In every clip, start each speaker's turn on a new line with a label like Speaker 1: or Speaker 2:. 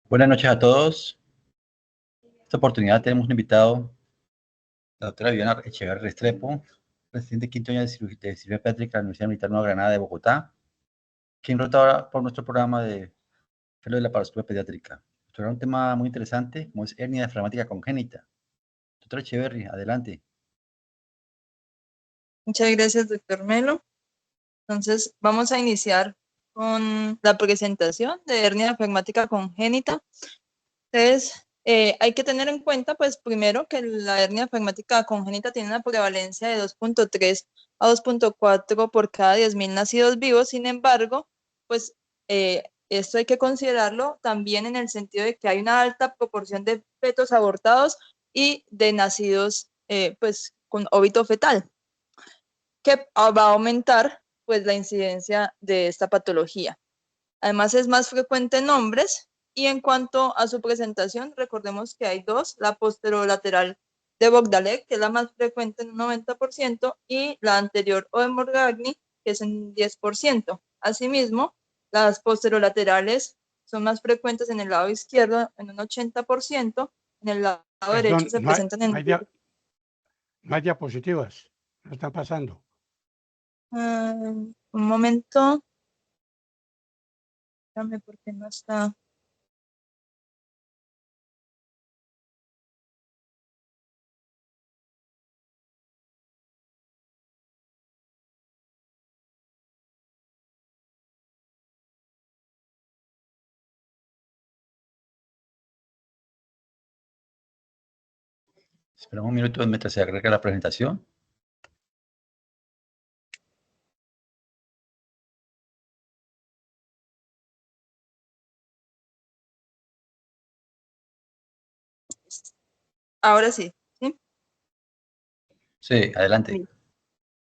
Speaker 1: Buenas noches a todos. En esta oportunidad tenemos un invitado, la doctora Viviana Echeverri Restrepo, residente de quinto año de cirugía pediátrica de la Universidad Militar Nueva Granada de Bogotá, quien rota por nuestro programa de Fellow de la Laparoscopia Pediátrica. Esto un tema muy interesante, como es hernia diafragmática congénita. Doctora Echeverri, adelante.
Speaker 2: Muchas gracias, doctor Melo. Entonces, vamos a iniciar con la presentación de hernia diafragmática congénita. Entonces, hay que tener en cuenta, pues, primero que la hernia diafragmática congénita tiene una prevalencia de 2.3 a 2.4 por cada 10.000 nacidos vivos. Sin embargo, pues, esto hay que considerarlo también en el sentido de que hay una alta proporción de fetos abortados y de nacidos, pues, con óbito fetal, que va a aumentar pues la incidencia de esta patología. Además es más frecuente en hombres y en cuanto a su presentación, recordemos que hay dos, la posterolateral de Bogdalek, que es la más frecuente en un 90%, y la anterior o de Morgagni, que es en 10%. Asimismo, las posterolaterales son más frecuentes en el lado izquierdo en un 80%, en el lado derecho se presentan en...
Speaker 3: No hay diapositivas, no están pasando.
Speaker 2: Un momento. Dame porque no está.
Speaker 1: Esperamos un minuto mientras se agrega la presentación.
Speaker 2: Ahora sí, ¿sí?
Speaker 1: Sí, adelante.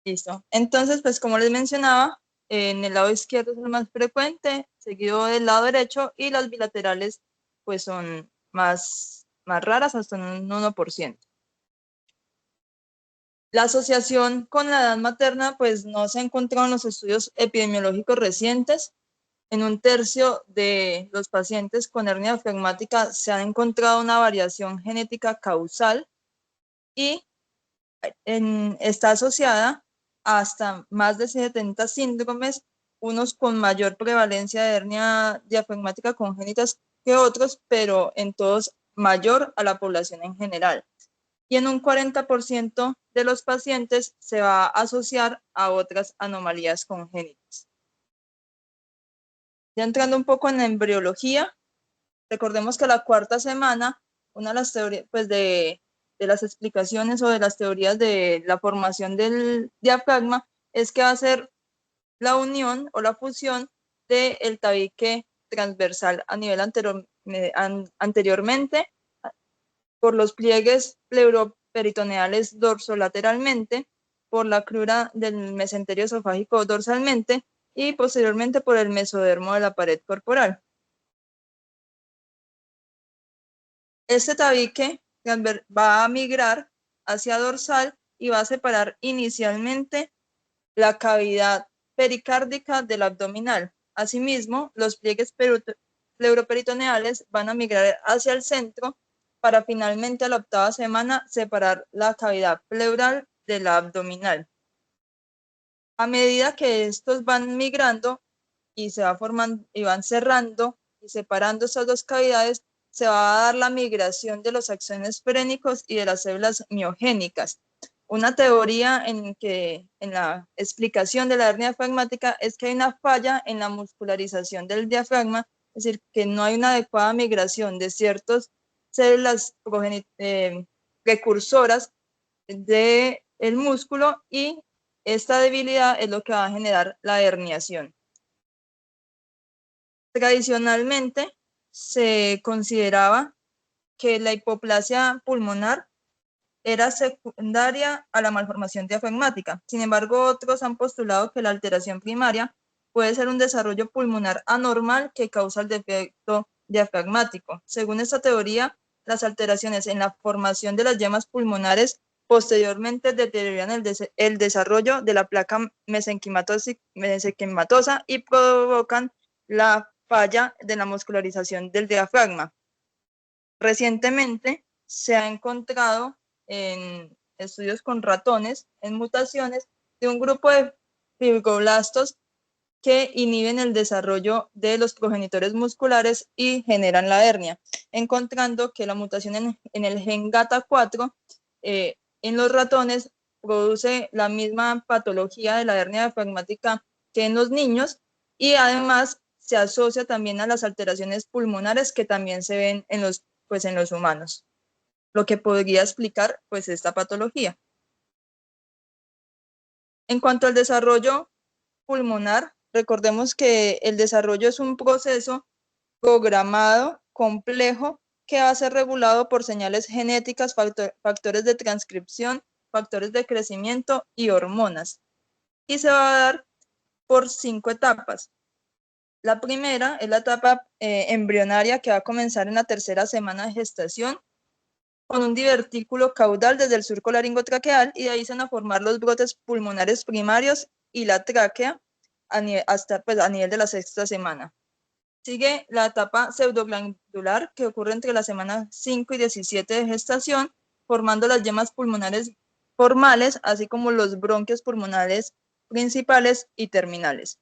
Speaker 2: Listo. Entonces, pues como les mencionaba, en el lado izquierdo es el más frecuente, seguido del lado derecho, y las bilaterales pues son más raras, hasta un 1%. La asociación con la edad materna pues no se ha encontrado en los estudios epidemiológicos recientes. En un tercio de los pacientes con hernia diafragmática se ha encontrado una variación genética causal y está asociada hasta más de 70 síndromes, unos con mayor prevalencia de hernia diafragmática congénita que otros, pero en todos mayor a la población en general. Y en un 40% de los pacientes se va a asociar a otras anomalías congénitas. Ya entrando un poco en la embriología, recordemos que la cuarta semana, una de las teorías, pues de las explicaciones o de las teorías de la formación del diafragma es que va a ser la unión o la fusión del tabique transversal a nivel anteriormente por los pliegues pleuroperitoneales dorsolateralmente, por la crura del mesenterio esofágico dorsalmente y posteriormente por el mesodermo de la pared corporal. Este tabique va a migrar hacia dorsal y va a separar inicialmente la cavidad pericárdica del abdominal. Asimismo, los pliegues pleuroperitoneales van a migrar hacia el centro para finalmente a la octava semana separar la cavidad pleural de la abdominal. A medida que estos van migrando y se va formando y van cerrando y separando estas dos cavidades, se va a dar la migración de los axones frénicos y de las células miogénicas. Una teoría en la explicación de la hernia diafragmática es que hay una falla en la muscularización del diafragma, es decir, que no hay una adecuada migración de ciertas células precursoras del músculo, y esta debilidad es lo que va a generar la herniación. Tradicionalmente se consideraba que la hipoplasia pulmonar era secundaria a la malformación diafragmática. Sin embargo, otros han postulado que la alteración primaria puede ser un desarrollo pulmonar anormal que causa el defecto diafragmático. Según esta teoría, las alteraciones en la formación de las yemas pulmonares posteriormente deterioran el desarrollo de la placa mesenquimatosa y provocan la falla de la muscularización del diafragma. Recientemente se ha encontrado en estudios con ratones, en mutaciones de un grupo de fibroblastos que inhiben el desarrollo de los progenitores musculares y generan la hernia, encontrando que la mutación en el gen GATA4 en los ratones produce la misma patología de la hernia diafragmática que en los niños y además se asocia también a las alteraciones pulmonares que también se ven en los humanos, lo que podría explicar pues esta patología. En cuanto al desarrollo pulmonar, recordemos que el desarrollo es un proceso programado, complejo, que va a ser regulado por señales genéticas, factores de transcripción, factores de crecimiento y hormonas. Y se va a dar por 5 etapas. La primera es la etapa embrionaria, que va a comenzar en la 3ª semana de gestación, con un divertículo caudal desde el surco laringotraqueal, y de ahí se van a formar los brotes pulmonares primarios y la tráquea hasta a nivel de la 6ª semana. Sigue la etapa pseudoglandular, que ocurre entre la semana 5 y 17 de gestación, formando las yemas pulmonares formales, así como los bronquios pulmonares principales y terminales.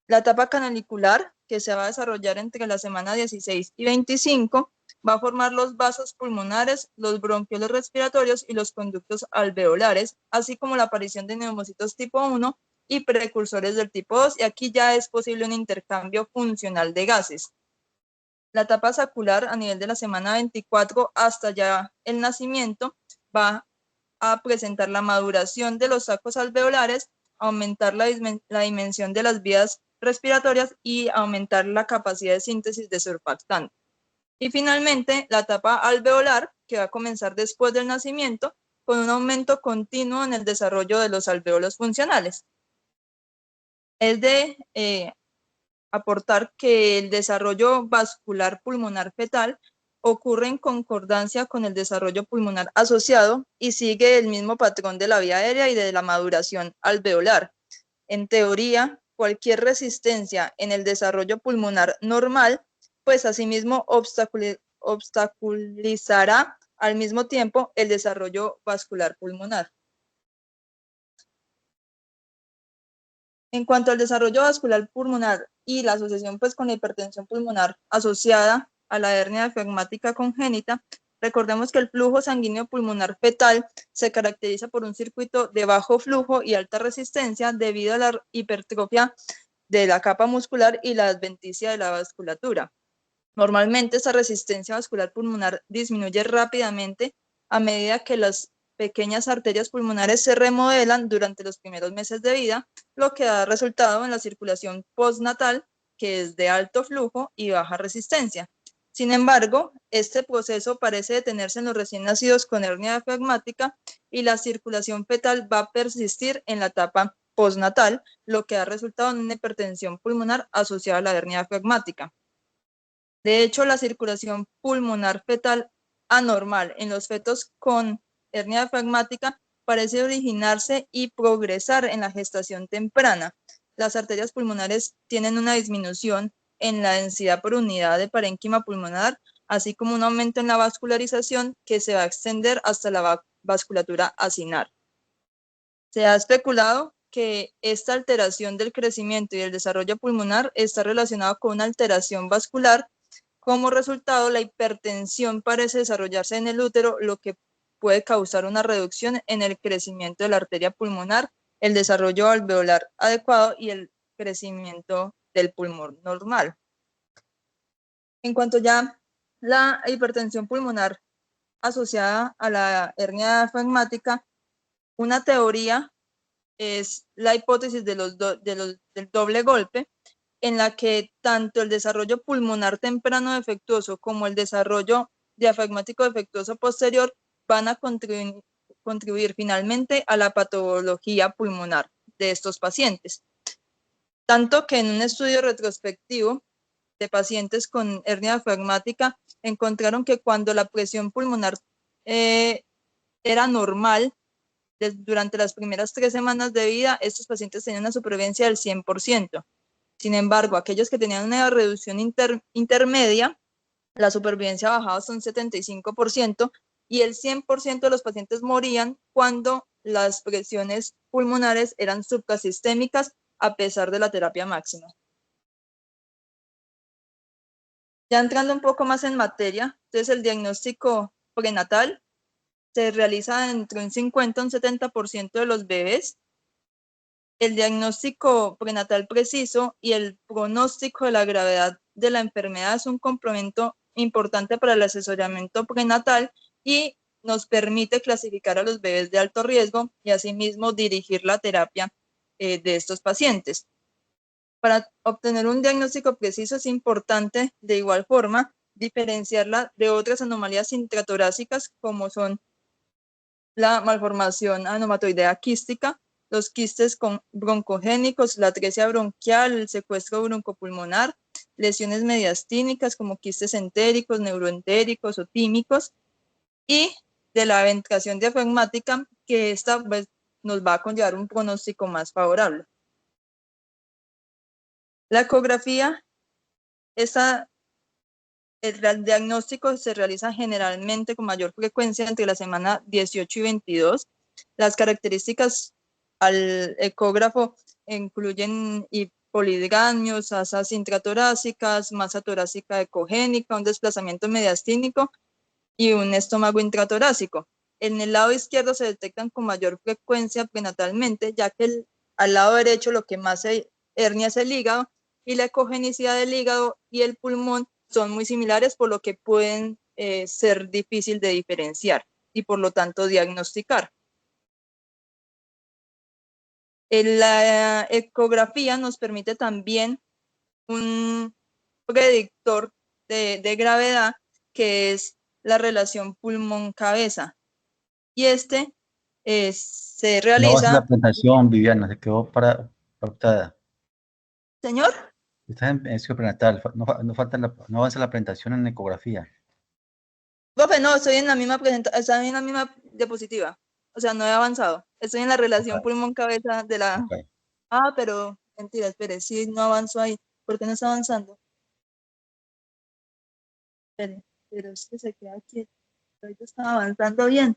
Speaker 2: La etapa canalicular, que se va a desarrollar entre la semana 16 y 25, va a formar los vasos pulmonares, los bronquiolos respiratorios y los conductos alveolares, así como la aparición de neumocitos tipo 1 y precursores del tipo 2, y aquí ya es posible un intercambio funcional de gases. La etapa sacular, a nivel de la semana 24 hasta ya el nacimiento, va a presentar la maduración de los sacos alveolares, aumentar la dimensión de las vías respiratorias y aumentar la capacidad de síntesis de surfactante. Y finalmente, la etapa alveolar, que va a comenzar después del nacimiento, con un aumento continuo en el desarrollo de los alvéolos funcionales. Es de aportar que el desarrollo vascular pulmonar fetal ocurre en concordancia con el desarrollo pulmonar asociado y sigue el mismo patrón de la vía aérea y de la maduración alveolar. En teoría, cualquier resistencia en el desarrollo pulmonar normal, pues asimismo obstaculizará al mismo tiempo el desarrollo vascular pulmonar. En cuanto al desarrollo vascular pulmonar y la asociación pues con la hipertensión pulmonar asociada a la hernia diafragmática congénita, recordemos que el flujo sanguíneo pulmonar fetal se caracteriza por un circuito de bajo flujo y alta resistencia debido a la hipertrofia de la capa muscular y la adventicia de la vasculatura. Normalmente esa resistencia vascular pulmonar disminuye rápidamente a medida que las pequeñas arterias pulmonares se remodelan durante los primeros meses de vida, lo que da resultado en la circulación postnatal, que es de alto flujo y baja resistencia. Sin embargo, este proceso parece detenerse en los recién nacidos con hernia diafragmática y la circulación fetal va a persistir en la etapa postnatal, lo que da resultado en una hipertensión pulmonar asociada a la hernia diafragmática. De hecho, la circulación pulmonar fetal anormal en los fetos con hernia diafragmática parece originarse y progresar en la gestación temprana. Las arterias pulmonares tienen una disminución en la densidad por unidad de parénquima pulmonar, así como un aumento en la vascularización que se va a extender hasta la vasculatura acinar. Se ha especulado que esta alteración del crecimiento y el desarrollo pulmonar está relacionada con una alteración vascular. Como resultado, la hipertensión parece desarrollarse en el útero, lo que puede causar una reducción en el crecimiento de la arteria pulmonar, el desarrollo alveolar adecuado y el crecimiento del pulmón normal. En cuanto ya la hipertensión pulmonar asociada a la hernia diafragmática, una teoría es la hipótesis del doble golpe, en la que tanto el desarrollo pulmonar temprano defectuoso como el desarrollo diafragmático defectuoso posterior van a contribuir finalmente a la patología pulmonar de estos pacientes. Tanto que en un estudio retrospectivo de pacientes con hernia diafragmática encontraron que cuando la presión pulmonar era normal, durante las primeras 3 semanas de vida, estos pacientes tenían una supervivencia del 100%. Sin embargo, aquellos que tenían una reducción intermedia, la supervivencia bajaba hasta un 75% y el 100% de los pacientes morían cuando las presiones pulmonares eran suprasistémicas a pesar de la terapia máxima. Ya entrando un poco más en materia, entonces el diagnóstico prenatal se realiza entre un 50 y un 70% de los bebés. El diagnóstico prenatal preciso y el pronóstico de la gravedad de la enfermedad es un complemento importante para el asesoramiento prenatal y nos permite clasificar a los bebés de alto riesgo y asimismo dirigir la terapia de estos pacientes. Para obtener un diagnóstico preciso es importante de igual forma diferenciarla de otras anomalías intratorácicas como son la malformación aneumatoidea quística, los quistes broncogénicos, la atresia bronquial, el secuestro broncopulmonar, lesiones mediastínicas como quistes entéricos, neuroentéricos o tímicos, y de la ventilación diafragmática, que esta pues, nos va a conllevar un pronóstico más favorable. La ecografía, el diagnóstico se realiza generalmente con mayor frecuencia entre la semana 18 y 22. Las características al ecógrafo incluyen polidramios, asas intratorácicas, masa torácica ecogénica, un desplazamiento mediastínico y un estómago intratorácico. En el lado izquierdo se detectan con mayor frecuencia prenatalmente, ya que al lado derecho lo que más se hernia es el hígado, y la ecogenicidad del hígado y el pulmón son muy similares, por lo que pueden ser difícil de diferenciar y por lo tanto diagnosticar. La ecografía nos permite también un predictor de gravedad, que es la relación pulmón-cabeza. Y se
Speaker 1: No avanza
Speaker 2: realiza...
Speaker 1: la presentación, Viviana, se quedó pautada.
Speaker 2: Señor.
Speaker 1: Estás en estudio prenatal, no avanza la presentación en ecografía.
Speaker 2: Profe, no, estoy en la misma estoy en la misma diapositiva. O sea, no he avanzado. Estoy en la relación pulmón-cabeza de la...
Speaker 1: Okay.
Speaker 2: Ah, pero mentira, espere, sí, no avanzo ahí. ¿Por qué no está avanzando? Espere, pero es que se queda quieto. Ahorita está avanzando bien.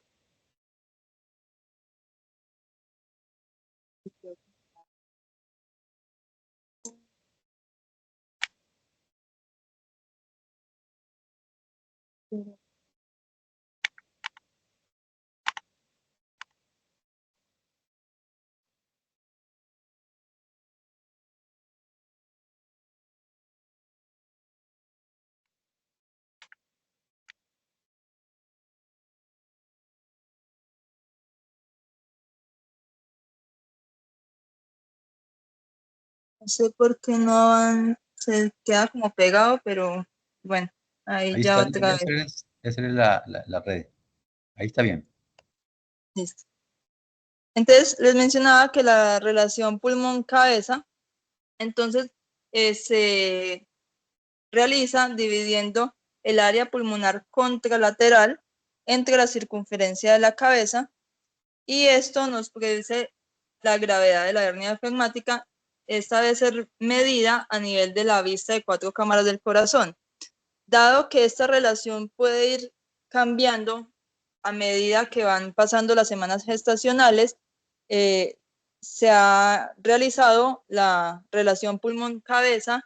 Speaker 2: No sé por qué no se queda como pegado, pero bueno, ahí ya
Speaker 1: Está,
Speaker 2: otra vez.
Speaker 1: esa es la red. Ahí está bien.
Speaker 2: Listo. Entonces, les mencionaba que la relación pulmón-cabeza, entonces, se realiza dividiendo el área pulmonar contralateral entre la circunferencia de la cabeza, y esto nos produce la gravedad de la hernia diafragmática. Esta debe ser medida a nivel de la vista de 4 cámaras del corazón. Dado que esta relación puede ir cambiando a medida que van pasando las semanas gestacionales, se ha realizado la relación pulmón-cabeza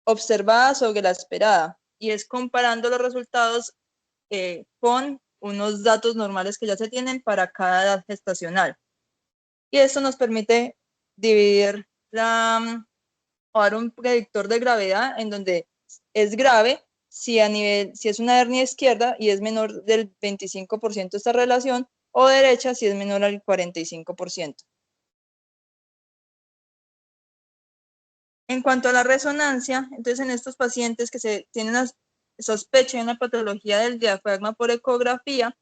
Speaker 2: observada sobre la esperada, y es comparando los resultados con unos datos normales que ya se tienen para cada edad gestacional. Y esto nos permite dividir o dar un predictor de gravedad en donde es grave si es una hernia izquierda y es menor del 25% esta relación, o derecha si es menor al 45%. En cuanto a la resonancia, entonces en estos pacientes que se tienen una sospecha de una patología del diafragma por ecografía,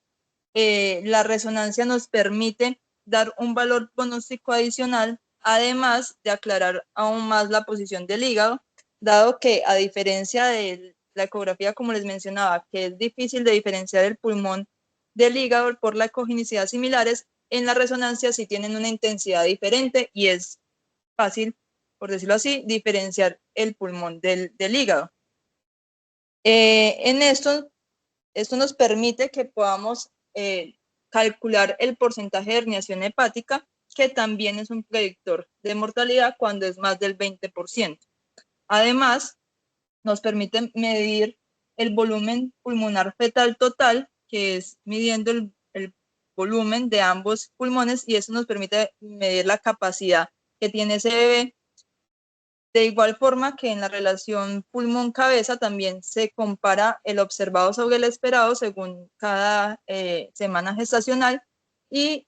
Speaker 2: la resonancia nos permite dar un valor pronóstico adicional, además de aclarar aún más la posición del hígado, dado que, a diferencia de la ecografía, como les mencionaba, que es difícil de diferenciar el pulmón del hígado por la ecogenicidad similares, en la resonancia sí tienen una intensidad diferente y es fácil por decirlo así, diferenciar el pulmón del hígado. En esto nos permite que podamos calcular el porcentaje de herniación hepática, que también es un predictor de mortalidad cuando es más del 20%. Además, nos permite medir el volumen pulmonar fetal total, que es midiendo el volumen de ambos pulmones, y eso nos permite medir la capacidad que tiene ese bebé. De igual forma que en la relación pulmón-cabeza también se compara el observado sobre el esperado según cada semana gestacional, y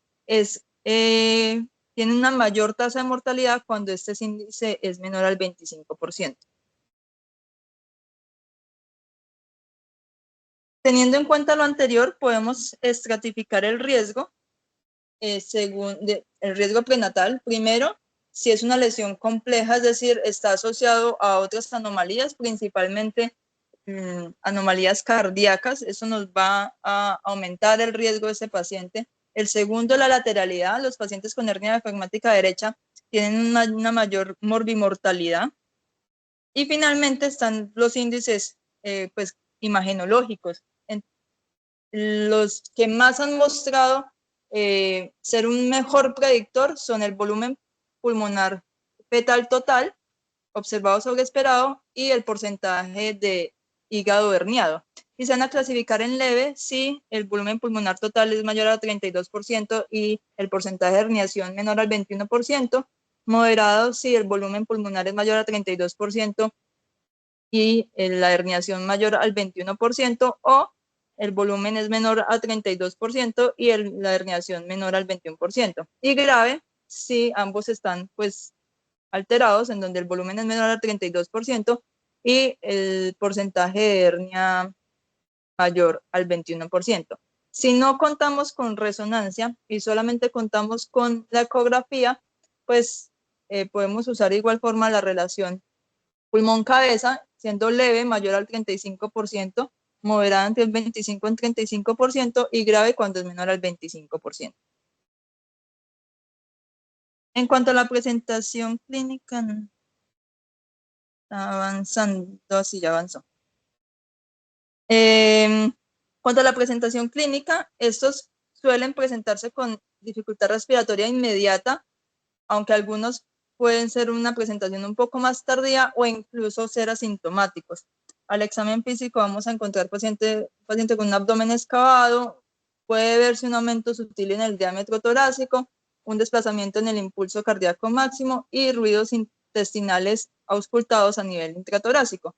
Speaker 2: tiene una mayor tasa de mortalidad cuando este índice es menor al 25%. Teniendo en cuenta lo anterior, podemos estratificar el riesgo según el riesgo prenatal. Primero, si es una lesión compleja, es decir, está asociado a otras anomalías, principalmente anomalías cardíacas, eso nos va a aumentar el riesgo de ese paciente. El segundo, la lateralidad. Los pacientes con hernia diafragmática derecha tienen una mayor morbimortalidad. Y finalmente están los índices pues, imagenológicos. Los que más han mostrado ser un mejor predictor son el volumen pulmonar fetal total, observado sobre esperado, y el porcentaje de hígado herniado. Y se van a clasificar en leve si el volumen pulmonar total es mayor al 32% y el porcentaje de herniación menor al 21%, moderado si el volumen pulmonar es mayor al 32% y la herniación mayor al 21%, o el volumen es menor al 32% y la herniación menor al 21%. Y grave si ambos están pues alterados, en donde el volumen es menor al 32% y el porcentaje de hernia mayor al 21%. Si no contamos con resonancia y solamente contamos con la ecografía, pues podemos usar de igual forma la relación pulmón-cabeza, siendo leve mayor al 35%, moderada entre el 25 y 35% y grave cuando es menor al 25%. En cuanto a la presentación clínica, avanzando, así ya avanzó. Cuanto a la presentación clínica, estos suelen presentarse con dificultad respiratoria inmediata, aunque algunos pueden ser una presentación un poco más tardía o incluso ser asintomáticos. Al examen físico vamos a encontrar paciente con un abdomen excavado, puede verse un aumento sutil en el diámetro torácico, un desplazamiento en el impulso cardíaco máximo y ruidos intestinales auscultados a nivel intratorácico.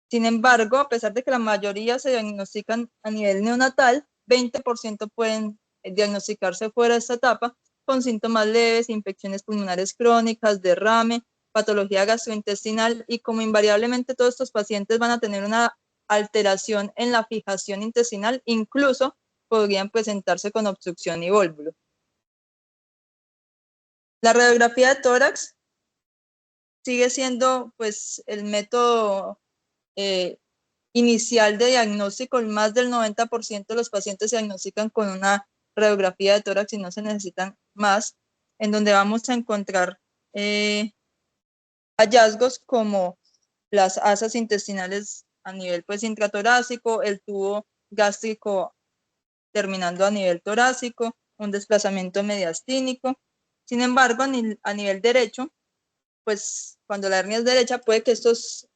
Speaker 2: Sin embargo, a pesar de que la mayoría se diagnostican a nivel neonatal, 20% pueden diagnosticarse fuera de esta etapa con síntomas leves, infecciones pulmonares crónicas, derrame, patología gastrointestinal, y como invariablemente todos estos pacientes van a tener una alteración en la fijación intestinal, incluso podrían presentarse con obstrucción y vólvulo. La radiografía de tórax sigue siendo pues el método inicial de diagnóstico. Más del 90% de los pacientes se diagnostican con una radiografía de tórax y no se necesitan más, en donde vamos a encontrar hallazgos como las asas intestinales a nivel pues intratorácico, el tubo gástrico terminando a nivel torácico, un desplazamiento mediastínico. Sin embargo, a nivel derecho, pues cuando la hernia es derecha puede que estos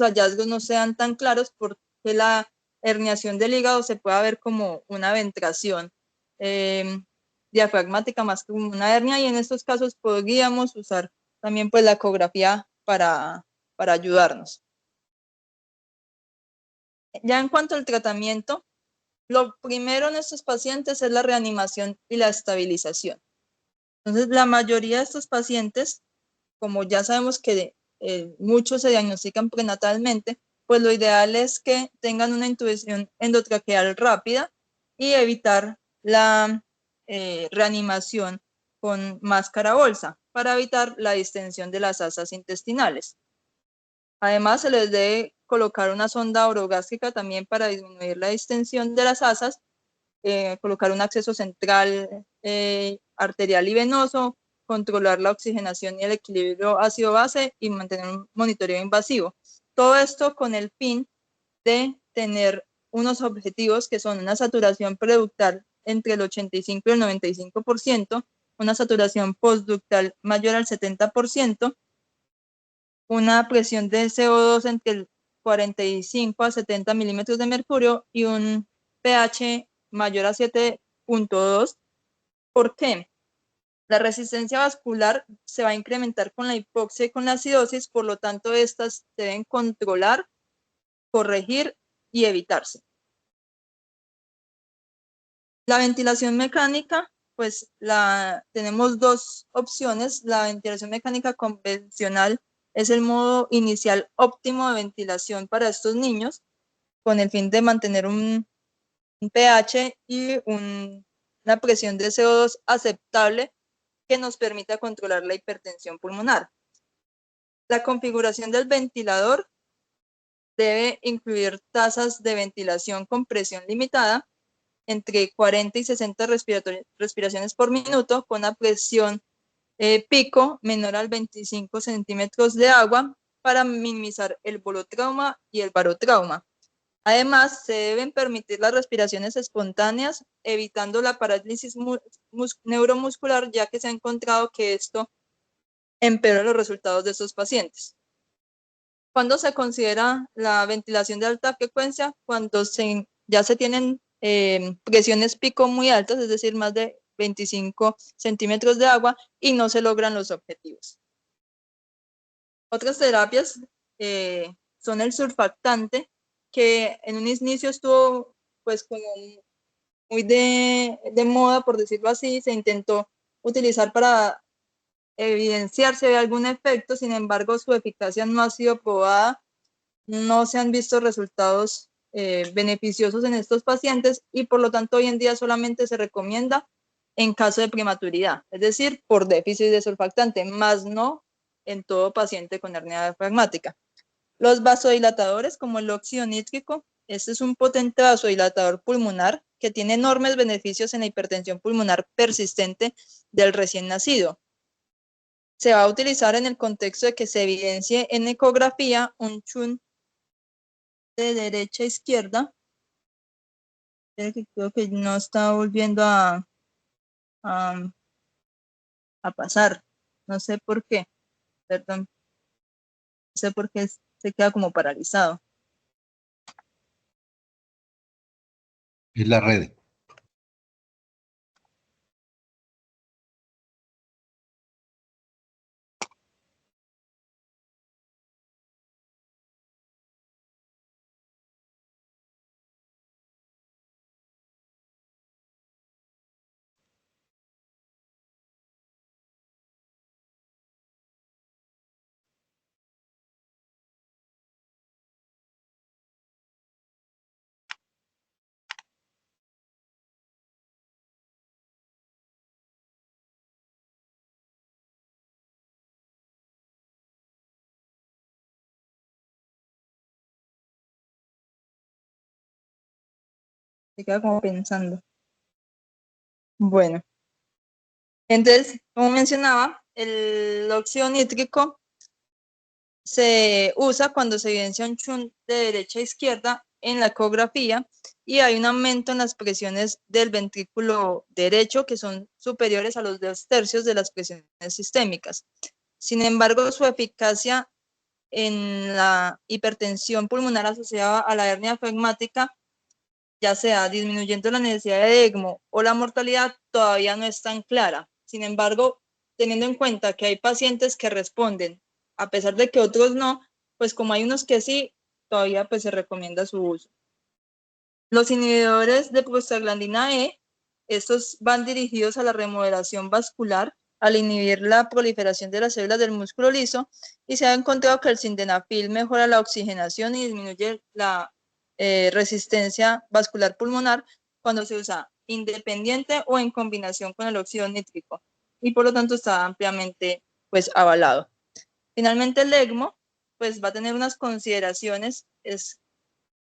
Speaker 2: hallazgos no sean tan claros, porque la herniación del hígado se puede ver como una ventración diafragmática más que una hernia, y en estos casos podríamos usar también pues la ecografía para ayudarnos. Ya en cuanto al tratamiento, lo primero en estos pacientes es la reanimación y la estabilización. Entonces, la mayoría de estos pacientes, como ya sabemos que muchos se diagnostican prenatalmente, pues lo ideal es que tengan una intubación endotraqueal rápida y evitar la reanimación con máscara bolsa para evitar la distensión de las asas intestinales. Además, se les debe colocar una sonda orogástrica también para disminuir la distensión de las asas, colocar un acceso central arterial y venoso, controlar la oxigenación y el equilibrio ácido-base y mantener un monitoreo invasivo. Todo esto con el fin de tener unos objetivos que son una saturación preductal entre el 85 y el 95%, una saturación postductal mayor al 70%, una presión de CO2 entre el 45 a 70 milímetros de mercurio y un pH mayor a 7.2. ¿Por qué? La resistencia vascular se va a incrementar con la hipoxia y con la acidosis, por lo tanto, estas deben controlar, corregir y evitarse. La ventilación mecánica, pues tenemos dos opciones. La ventilación mecánica convencional es el modo inicial óptimo de ventilación para estos niños, con el fin de mantener un pH y una presión de CO2 aceptable que nos permita controlar la hipertensión pulmonar. La configuración del ventilador debe incluir tasas de ventilación con presión limitada entre 40 y 60 respiraciones por minuto, con una presión pico menor al 25 centímetros de agua para minimizar el bolotrauma y el barotrauma. Además, se deben permitir las respiraciones espontáneas, evitando la parálisis neuromuscular, ya que se ha encontrado que esto empeora los resultados de estos pacientes. ¿Cuándo se considera la ventilación de alta frecuencia? Cuando ya se tienen presiones pico muy altas, es decir, más de 25 centímetros de agua, y no se logran los objetivos. Otras terapias son el surfactante, que en un inicio estuvo pues como muy de moda, por decirlo así. Se intentó utilizar para evidenciar si había algún efecto, sin embargo su eficacia no ha sido probada, no se han visto resultados beneficiosos en estos pacientes, y por lo tanto hoy en día solamente se recomienda en caso de prematuridad, es decir, por déficit de surfactante, más no en todo paciente con hernia diafragmática. Los vasodilatadores, como el óxido nítrico, este es un potente vasodilatador pulmonar que tiene enormes beneficios en la hipertensión pulmonar persistente del recién nacido. Se va a utilizar en el contexto de que se evidencie en ecografía un shunt de derecha a izquierda. Creo que no está volviendo a pasar. No sé por qué. Perdón. No sé por qué se queda como paralizado.
Speaker 1: Es la red.
Speaker 2: Se queda como pensando. Bueno. Entonces, como mencionaba, el óxido nítrico se usa cuando se evidencia un shunt de derecha a izquierda en la ecografía y hay un aumento en las presiones del ventrículo derecho que son superiores a los 2/3 de las presiones sistémicas. Sin embargo, su eficacia en la hipertensión pulmonar asociada a la hernia diafragmática, ya sea disminuyendo la necesidad de ECMO o la mortalidad, todavía no es tan clara. Sin embargo, teniendo en cuenta que hay pacientes que responden, a pesar de que otros no, pues como hay unos que sí, todavía pues se recomienda su uso. Los inhibidores de prostaglandina E, estos van dirigidos a la remodelación vascular al inhibir la proliferación de las células del músculo liso, y se ha encontrado que el sildenafil mejora la oxigenación y disminuye la resistencia vascular pulmonar cuando se usa independiente o en combinación con el óxido nítrico, y por lo tanto está ampliamente pues avalado. Finalmente el ECMO pues va a tener unas consideraciones. Es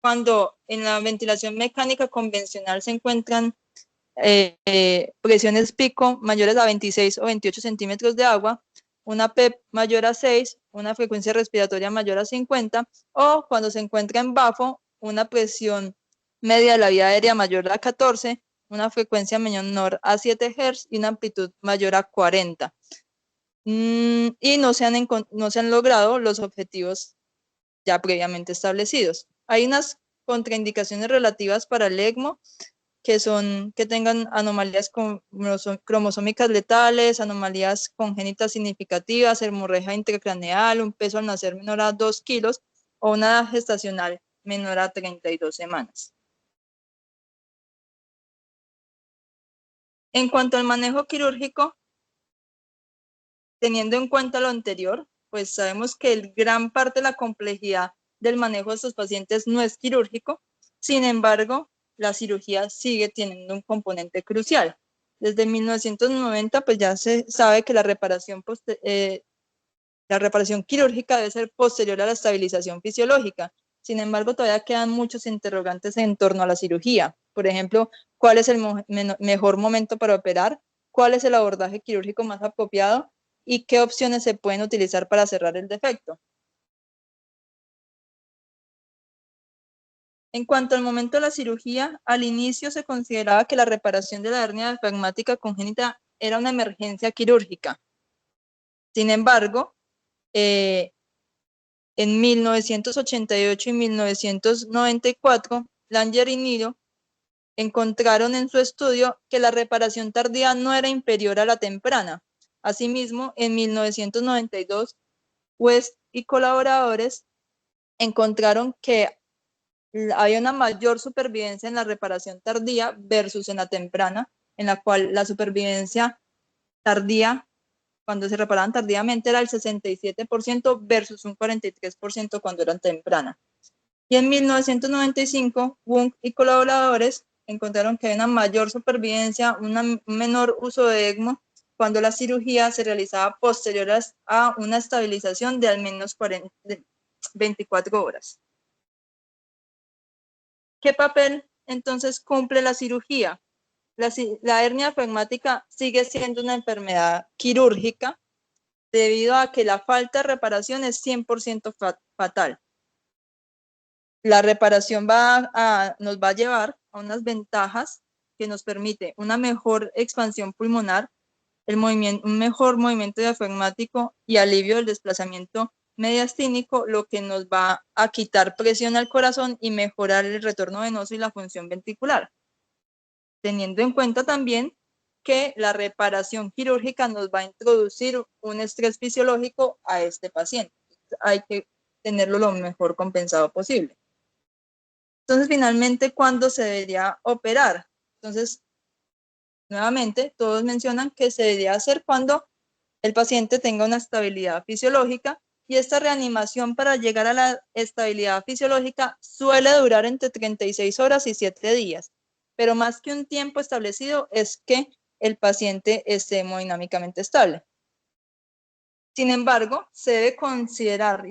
Speaker 2: cuando en la ventilación mecánica convencional se encuentran presiones pico mayores a 26 o 28 centímetros de agua, una PEP mayor a 6, una frecuencia respiratoria mayor a 50, o cuando se encuentra en bafo, una presión media de la vía aérea mayor a 14, una frecuencia menor a 7 Hz y una amplitud mayor a 40. Y no se han logrado los objetivos ya previamente establecidos. Hay unas contraindicaciones relativas para el ECMO, que son que tengan anomalías cromosómicas letales, anomalías congénitas significativas, hemorragia intracraneal, un peso al nacer menor a 2 kilos o una edad gestacional menor a 32 semanas. En cuanto al manejo quirúrgico, teniendo en cuenta lo anterior, pues sabemos que gran parte de la complejidad del manejo de estos pacientes no es quirúrgico. Sin embargo, la cirugía sigue teniendo un componente crucial. Desde 1990, pues ya se sabe que la reparación quirúrgica debe ser posterior a la estabilización fisiológica. Sin embargo, todavía quedan muchos interrogantes en torno a la cirugía. Por ejemplo, ¿cuál es el mejor momento para operar? ¿Cuál es el abordaje quirúrgico más apropiado? ¿Y qué opciones se pueden utilizar para cerrar el defecto? En cuanto al momento de la cirugía, al inicio se consideraba que la reparación de la hernia diafragmática congénita era una emergencia quirúrgica. Sin embargo, en 1988 y 1994, Langer y Niro encontraron en su estudio que la reparación tardía no era inferior a la temprana. Asimismo, en 1992, West y colaboradores encontraron que había una mayor supervivencia en la reparación tardía versus en la temprana, en la cual la supervivencia tardía, cuando se reparaban tardíamente, era el 67% versus un 43% cuando eran temprana. Y en 1995, Wung y colaboradores encontraron que hay una mayor supervivencia, un menor uso de ECMO cuando la cirugía se realizaba posterior a una estabilización de al menos 24 horas. ¿Qué papel entonces cumple la cirugía? La hernia diafragmática sigue siendo una enfermedad quirúrgica debido a que la falta de reparación es 100% fatal. La reparación nos va a llevar a unas ventajas que nos permite una mejor expansión pulmonar, un mejor movimiento diafragmático y alivio del desplazamiento mediastínico, lo que nos va a quitar presión al corazón y mejorar el retorno venoso y la función ventricular. Teniendo en cuenta también que la reparación quirúrgica nos va a introducir un estrés fisiológico a este paciente. Hay que tenerlo lo mejor compensado posible. Entonces, finalmente, ¿cuándo se debería operar? Entonces, nuevamente, todos mencionan que se debería hacer cuando el paciente tenga una estabilidad fisiológica, y esta reanimación para llegar a la estabilidad fisiológica suele durar entre 36 horas y 7 días, pero más que un tiempo establecido es que el paciente esté hemodinámicamente estable. Sin embargo, se debe considerar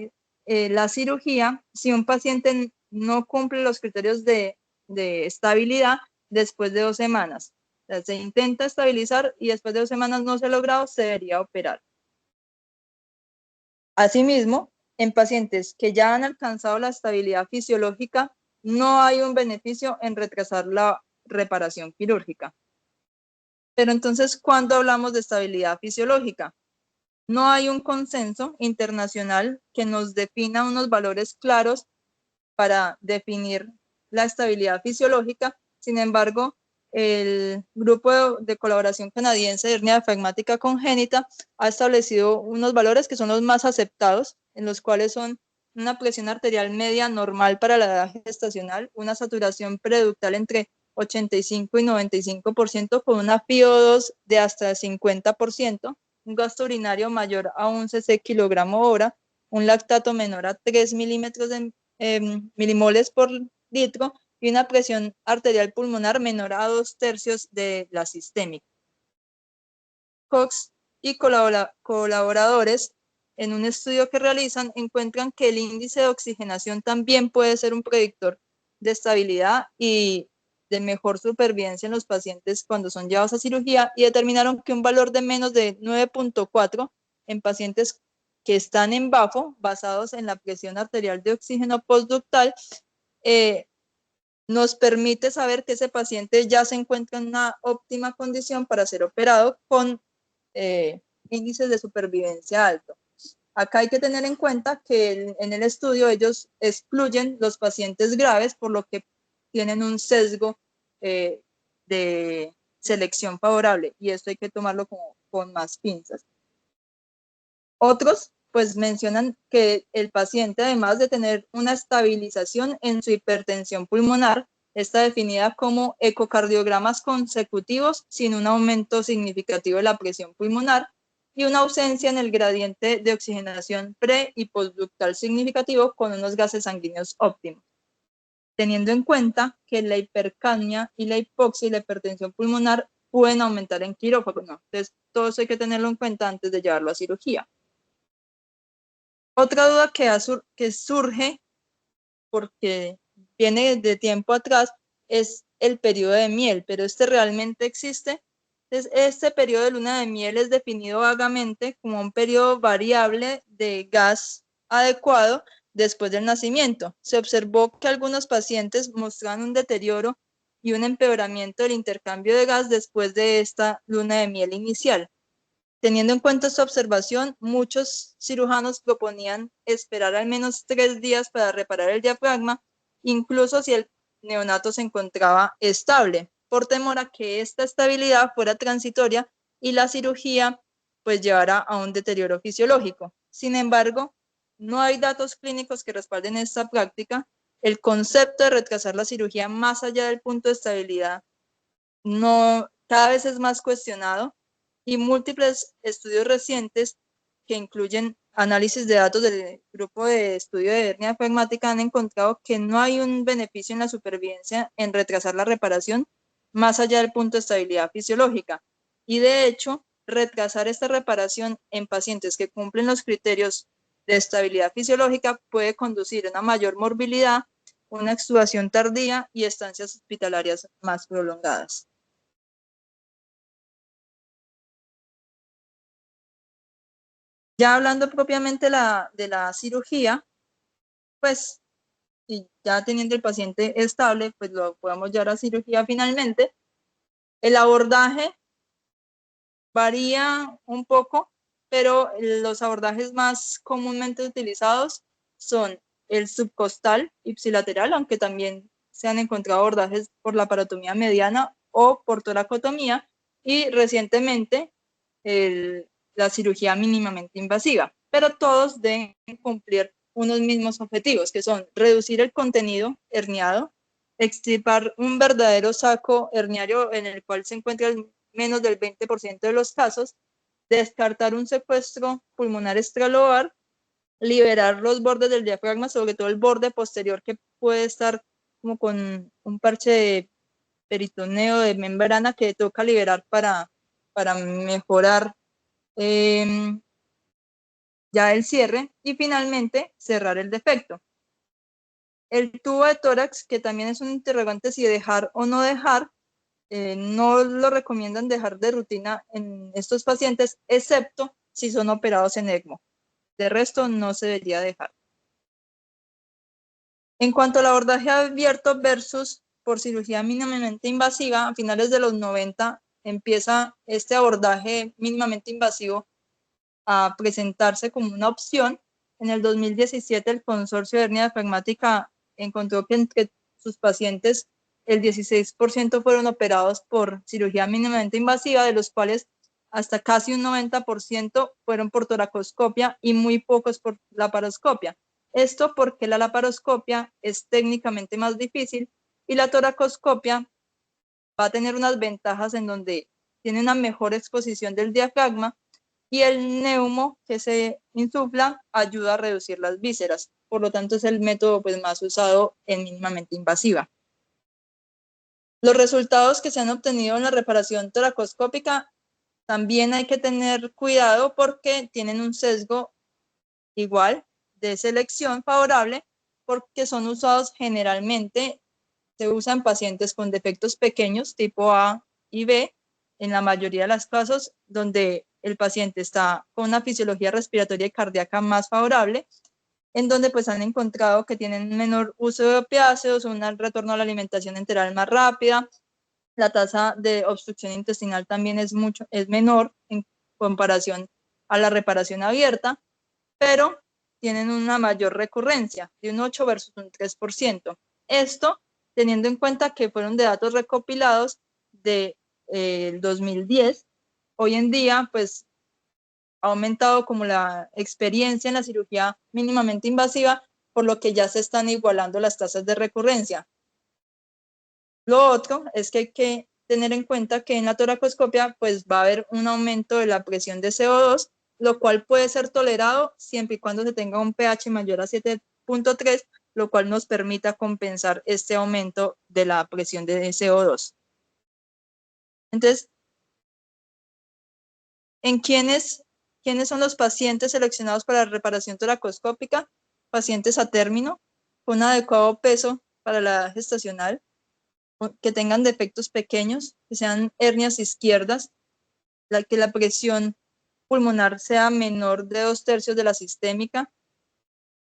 Speaker 2: la cirugía si un paciente no cumple los criterios de estabilidad después de 2 semanas. O sea, se intenta estabilizar y después de 2 semanas no se ha logrado, se debería operar. Asimismo, en pacientes que ya han alcanzado la estabilidad fisiológica, no hay un beneficio en retrasar la reparación quirúrgica. Pero entonces, ¿cuándo hablamos de estabilidad fisiológica? No hay un consenso internacional que nos defina unos valores claros para definir la estabilidad fisiológica. Sin embargo, el grupo de colaboración canadiense de hernia diafragmática congénita ha establecido unos valores que son los más aceptados, en los cuales son una presión arterial media normal para la edad gestacional, una saturación preductal entre 85 y 95%, con una FiO2 de hasta 50%, un gasto urinario mayor a 1 cc/kg/hora, un lactato menor a 3 milimoles por litro, y una presión arterial pulmonar menor a 2/3 de la sistémica. Cox y colaboradores, en un estudio que realizan, encuentran que el índice de oxigenación también puede ser un predictor de estabilidad, y de mejor supervivencia en los pacientes cuando son llevados a cirugía y determinaron que un valor de menos de 9.4 en pacientes que están en BAFO, basados en la presión arterial de oxígeno postductal, nos permite saber que ese paciente ya se encuentra en una óptima condición para ser operado con índices de supervivencia alto. Acá hay que tener en cuenta que en el estudio ellos excluyen los pacientes graves, por lo que tienen un sesgo de selección favorable, y esto hay que tomarlo con más pinzas. Otros pues mencionan que el paciente, además de tener una estabilización en su hipertensión pulmonar, está definida como ecocardiogramas consecutivos sin un aumento significativo de la presión pulmonar y una ausencia en el gradiente de oxigenación pre- y postductal significativo con unos gases sanguíneos óptimos, teniendo en cuenta que la hipercapnia y la hipoxia y la hipertensión pulmonar pueden aumentar en quirófano. Entonces, todo eso hay que tenerlo en cuenta antes de llevarlo a cirugía. Otra duda que surge, porque viene de tiempo atrás, es el periodo de miel, pero ¿este realmente existe? Entonces, este periodo de luna de miel es definido vagamente como un periodo variable de gas adecuado después del nacimiento. Se observó que algunos pacientes mostraban un deterioro y un empeoramiento del intercambio de gas después de esta luna de miel inicial. Teniendo en cuenta esta observación, muchos cirujanos proponían esperar al menos 3 días para reparar el diafragma, incluso si el neonato se encontraba estable, por temor a que esta estabilidad fuera transitoria y la cirugía pues llevara a un deterioro fisiológico. Sin embargo, no hay datos clínicos que respalden esta práctica. El concepto de retrasar la cirugía más allá del punto de estabilidad cada vez es más cuestionado, y múltiples estudios recientes que incluyen análisis de datos del grupo de estudio de hernia diafragmática han encontrado que no hay un beneficio en la supervivencia en retrasar la reparación más allá del punto de estabilidad fisiológica. Y de hecho, retrasar esta reparación en pacientes que cumplen los criterios de estabilidad fisiológica puede conducir a una mayor morbilidad, una extubación tardía y estancias hospitalarias más prolongadas. Ya hablando propiamente de la cirugía, pues y ya teniendo el paciente estable, pues lo podemos llevar a cirugía finalmente. El abordaje varía un poco, pero los abordajes más comúnmente utilizados son el subcostal ipsilateral, aunque también se han encontrado abordajes por la laparotomía mediana o por toracotomía, y recientemente la cirugía mínimamente invasiva, pero todos deben cumplir unos mismos objetivos, que son reducir el contenido herniado, extirpar un verdadero saco herniario en el cual se encuentra menos del 20% de los casos, descartar un secuestro pulmonar extralobar, liberar los bordes del diafragma, sobre todo el borde posterior que puede estar como con un parche de peritoneo, de membrana que toca liberar para mejorar ya el cierre, y finalmente cerrar el defecto. El tubo de tórax, que también es un interrogante si dejar o no dejar, no lo recomiendan dejar de rutina en estos pacientes, excepto si son operados en ECMO. De resto, no se debería dejar. En cuanto al abordaje abierto versus por cirugía mínimamente invasiva, a finales de los 90 empieza este abordaje mínimamente invasivo a presentarse como una opción. En el 2017, el Consorcio de Hernia Diafragmática encontró que entre sus pacientes el 16% fueron operados por cirugía mínimamente invasiva, de los cuales hasta casi un 90% fueron por toracoscopia y muy pocos por laparoscopia. Esto porque la laparoscopia es técnicamente más difícil y la toracoscopia va a tener unas ventajas en donde tiene una mejor exposición del diafragma y el neumo que se insufla ayuda a reducir las vísceras. Por lo tanto, es el método pues, más usado en mínimamente invasiva. Los resultados que se han obtenido en la reparación toracoscópica también hay que tener cuidado porque tienen un sesgo igual de selección favorable, porque son usados generalmente se usa en pacientes con defectos pequeños tipo A y B, en la mayoría de los casos donde el paciente está con una fisiología respiratoria y cardíaca más favorable, en donde pues han encontrado que tienen menor uso de opiáceos, un retorno a la alimentación enteral más rápida, la tasa de obstrucción intestinal también es menor en comparación a la reparación abierta, pero tienen una mayor recurrencia, de un 8 versus un 3%. Esto teniendo en cuenta que fueron de datos recopilados de 2010. Hoy en día, pues, ha aumentado como la experiencia en la cirugía mínimamente invasiva, por lo que ya se están igualando las tasas de recurrencia. Lo otro es que hay que tener en cuenta que en la toracoscopia pues va a haber un aumento de la presión de CO2, lo cual puede ser tolerado siempre y cuando se tenga un pH mayor a 7.3, lo cual nos permita compensar este aumento de la presión de CO2. Entonces, ¿en quiénes son los pacientes seleccionados para la reparación toracoscópica? Pacientes a término, con adecuado peso para la edad gestacional, que tengan defectos pequeños, que sean hernias izquierdas, que la presión pulmonar sea menor de 2/3 de la sistémica,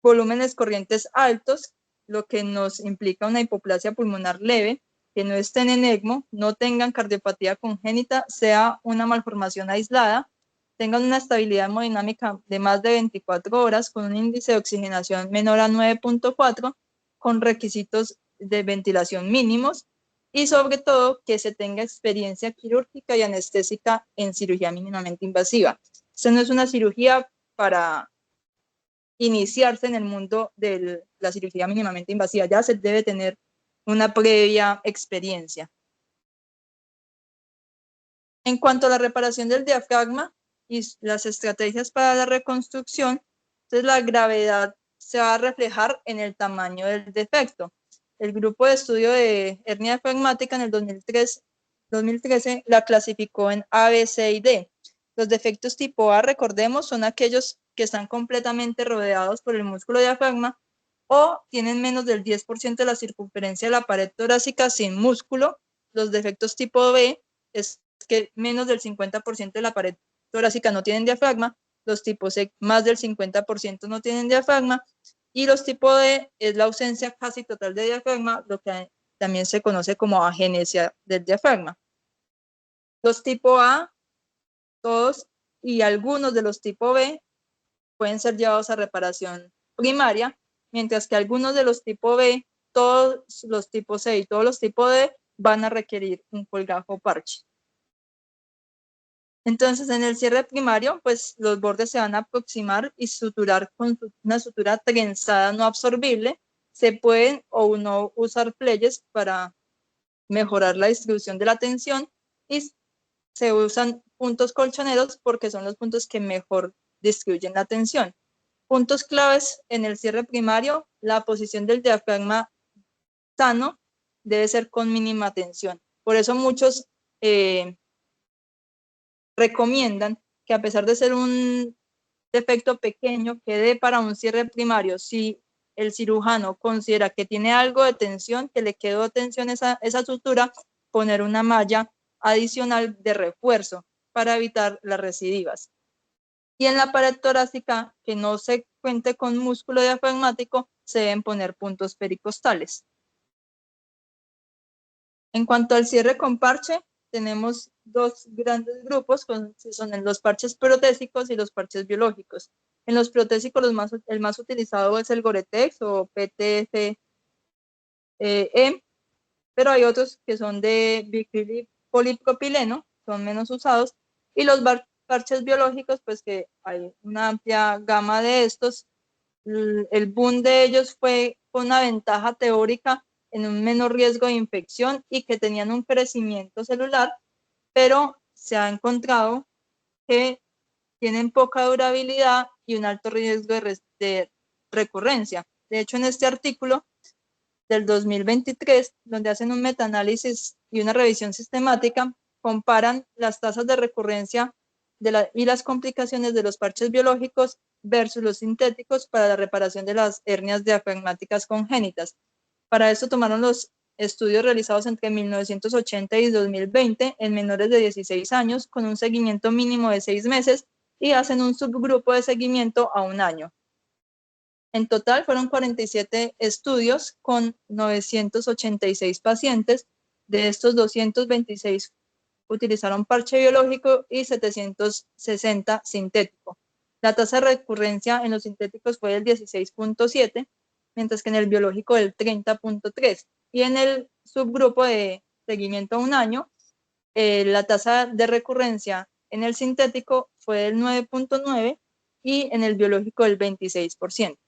Speaker 2: volúmenes corrientes altos, lo que nos implica una hipoplasia pulmonar leve, que no estén en ECMO, no tengan cardiopatía congénita, sea una malformación aislada, tengan una estabilidad hemodinámica de más de 24 horas, con un índice de oxigenación menor a 9.4, con requisitos de ventilación mínimos, y sobre todo que se tenga experiencia quirúrgica y anestésica en cirugía mínimamente invasiva. Esta no es una cirugía para iniciarse en el mundo de la cirugía mínimamente invasiva, ya se debe tener una previa experiencia. En cuanto a la reparación del diafragma y las estrategias para la reconstrucción, entonces la gravedad se va a reflejar en el tamaño del defecto. El grupo de estudio de hernia diafragmática en el 2013 la clasificó en A, B, C y D. Los defectos tipo A, recordemos, son aquellos que están completamente rodeados por el músculo diafragma o tienen menos del 10% de la circunferencia de la pared torácica sin músculo. Los defectos tipo B es que menos del 50% de la pared torácica no tienen diafragma. Los tipos C, más del 50% no tienen diafragma. Y los tipo D es la ausencia casi total de diafragma, lo que también se conoce como agenesia del diafragma. Los tipo A, todos y algunos de los tipo B pueden ser llevados a reparación primaria, mientras que algunos de los tipo B, todos los tipo C y todos los tipo D van a requerir un colgajo parche. Entonces, en el cierre primario, pues los bordes se van a aproximar y suturar con una sutura trenzada no absorbible. Se pueden o no usar pliegues para mejorar la distribución de la tensión y se usan puntos colchoneros porque son los puntos que mejor distribuyen la tensión. Puntos claves en el cierre primario: la posición del diafragma sano debe ser con mínima tensión. Por eso muchos recomiendan que, a pesar de ser un defecto pequeño, quede para un cierre primario. Si el cirujano considera que tiene algo de tensión, que le quedó tensión esa sutura, poner una malla adicional de refuerzo para evitar las recidivas. Y en la pared torácica, que no se cuente con músculo diafragmático, se deben poner puntos pericostales. En cuanto al cierre con parche, tenemos dos grandes grupos, son los parches protésicos y los parches biológicos. En los protésicos el más utilizado es el Gore-Tex o PTFE, pero hay otros que son de biclil polipropileno, son menos usados, y los parches biológicos, pues que hay una amplia gama de estos. El boom de ellos fue con una ventaja teórica en un menor riesgo de infección y que tenían un crecimiento celular, pero se ha encontrado que tienen poca durabilidad y un alto riesgo de recurrencia. De hecho, en este artículo del 2023, donde hacen un metaanálisis y una revisión sistemática, comparan las tasas de recurrencia y las complicaciones de los parches biológicos versus los sintéticos para la reparación de las hernias diafragmáticas congénitas. Para eso tomaron los estudios realizados entre 1980 y 2020 en menores de 16 años con un seguimiento mínimo de 6 meses y hacen un subgrupo de seguimiento a 1 año. En total fueron 47 estudios con 986 pacientes. De estos, 226 utilizaron parche biológico y 760 sintético. La tasa de recurrencia en los sintéticos fue del 16.7, mientras que en el biológico del 30.3. Y en el subgrupo de seguimiento a 1 año, la tasa de recurrencia en el sintético fue del 9.9 y en el biológico del 26%.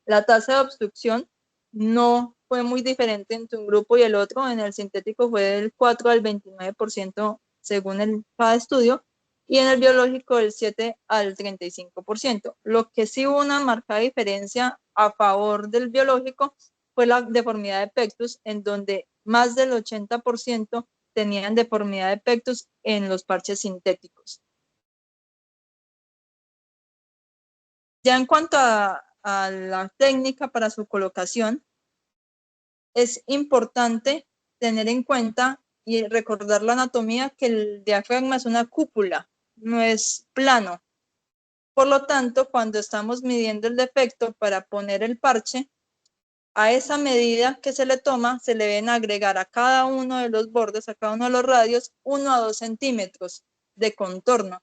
Speaker 2: La tasa de obstrucción no fue muy diferente entre un grupo y el otro. En el sintético fue del 4 al 29% según cada estudio, y en el biológico del 7 al 35%. Lo que sí hubo una marcada diferencia a favor del biológico fue la deformidad de pectus, en donde más del 80% tenían deformidad de pectus en los parches sintéticos. Ya en cuanto a la técnica para su colocación, es importante tener en cuenta y recordar la anatomía, que el diafragma es una cúpula, no es plano. Por lo tanto, cuando estamos midiendo el defecto para poner el parche, a esa medida que se le toma, se le deben agregar a cada uno de los bordes, a cada uno de los radios, 1 a 2 centímetros de contorno.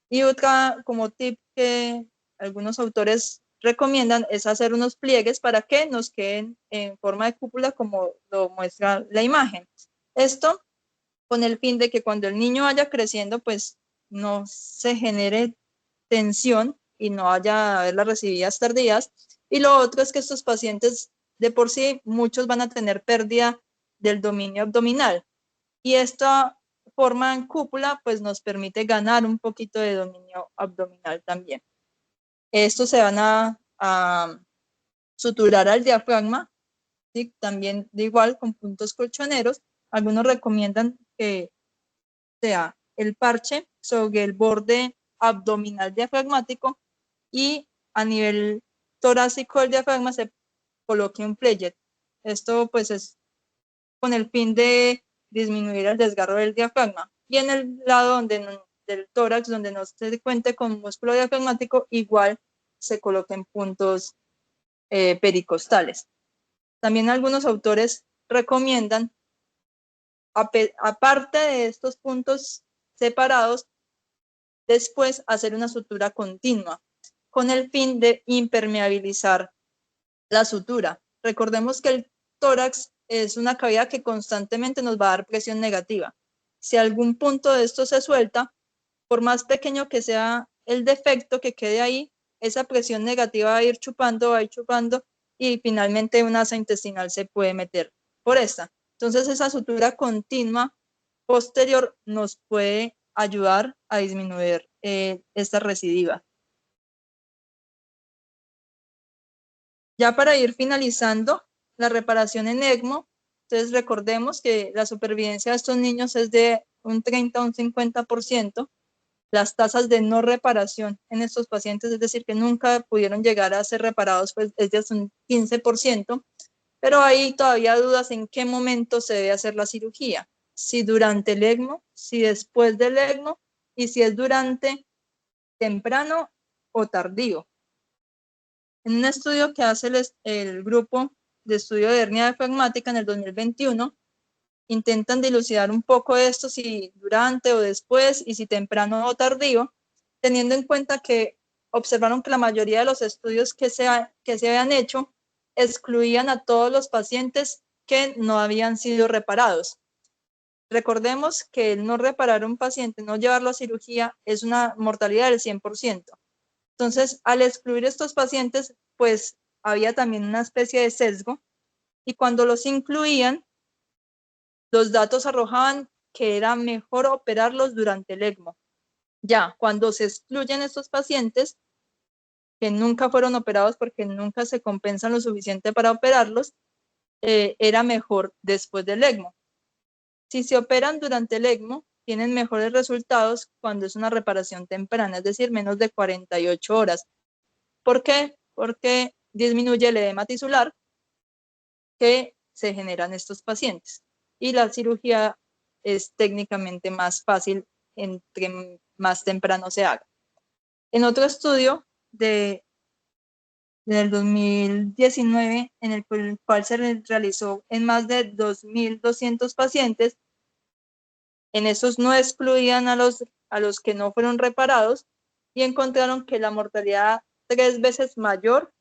Speaker 2: Y otra como tip que algunos autores recomiendan es hacer unos pliegues para que nos queden en forma de cúpula como lo muestra la imagen. Esto con el fin de que cuando el niño vaya creciendo, pues no se genere tensión y no vaya a haber las recibidas tardías. Y lo otro es que estos pacientes, de por sí, muchos van a tener pérdida del dominio abdominal. Y esta forma en cúpula pues nos permite ganar un poquito de dominio abdominal también. Estos se van a suturar al diafragma, ¿sí? También de igual con puntos colchoneros. Algunos recomiendan que sea el parche sobre el borde abdominal diafragmático y a nivel torácico del diafragma se coloque un pledget. Esto pues es con el fin de disminuir el desgarro del diafragma. Y en el lado del tórax, donde no se cuente con músculo diafragmático, igual se coloquen puntos pericostales. También algunos autores recomiendan, aparte de estos puntos separados, después hacer una sutura continua, con el fin de impermeabilizar la sutura. Recordemos que el tórax es una cavidad que constantemente nos va a dar presión negativa. Si algún punto de esto se suelta, por más pequeño que sea el defecto que quede ahí, esa presión negativa va a ir chupando y finalmente una asa intestinal se puede meter por esta. Entonces esa sutura continua posterior nos puede ayudar a disminuir esta recidiva. Ya para ir finalizando la reparación en ECMO, entonces recordemos que la supervivencia de estos niños es de un 30 a un 50%. Las tasas de no reparación en estos pacientes, es decir, que nunca pudieron llegar a ser reparados, pues es de un 15%, pero hay todavía dudas en qué momento se debe hacer la cirugía, si durante el ECMO, si después del ECMO y si es durante temprano o tardío. En un estudio que hace el grupo de estudio de hernia diafragmática en el 2021, intentan dilucidar un poco esto, si durante o después y si temprano o tardío, teniendo en cuenta que observaron que la mayoría de los estudios que se habían hecho excluían a todos los pacientes que no habían sido reparados. Recordemos que el no reparar a un paciente, no llevarlo a cirugía, es una mortalidad del 100%. Entonces, al excluir estos pacientes, pues había también una especie de sesgo, y cuando los incluían, los datos arrojaban que era mejor operarlos durante el ECMO. Ya, cuando se excluyen estos pacientes que nunca fueron operados porque nunca se compensan lo suficiente para operarlos, era mejor después del ECMO. Si se operan durante el ECMO, tienen mejores resultados cuando es una reparación temprana, es decir, menos de 48 horas. ¿Por qué? Porque disminuye el edema tisular, que se generan estos pacientes. Y la cirugía es técnicamente más fácil entre más temprano se haga. En otro estudio del 2019, en el cual se realizó en más de 2.200 pacientes, en esos no excluían a los que no fueron reparados y encontraron que la mortalidad 3 veces mayor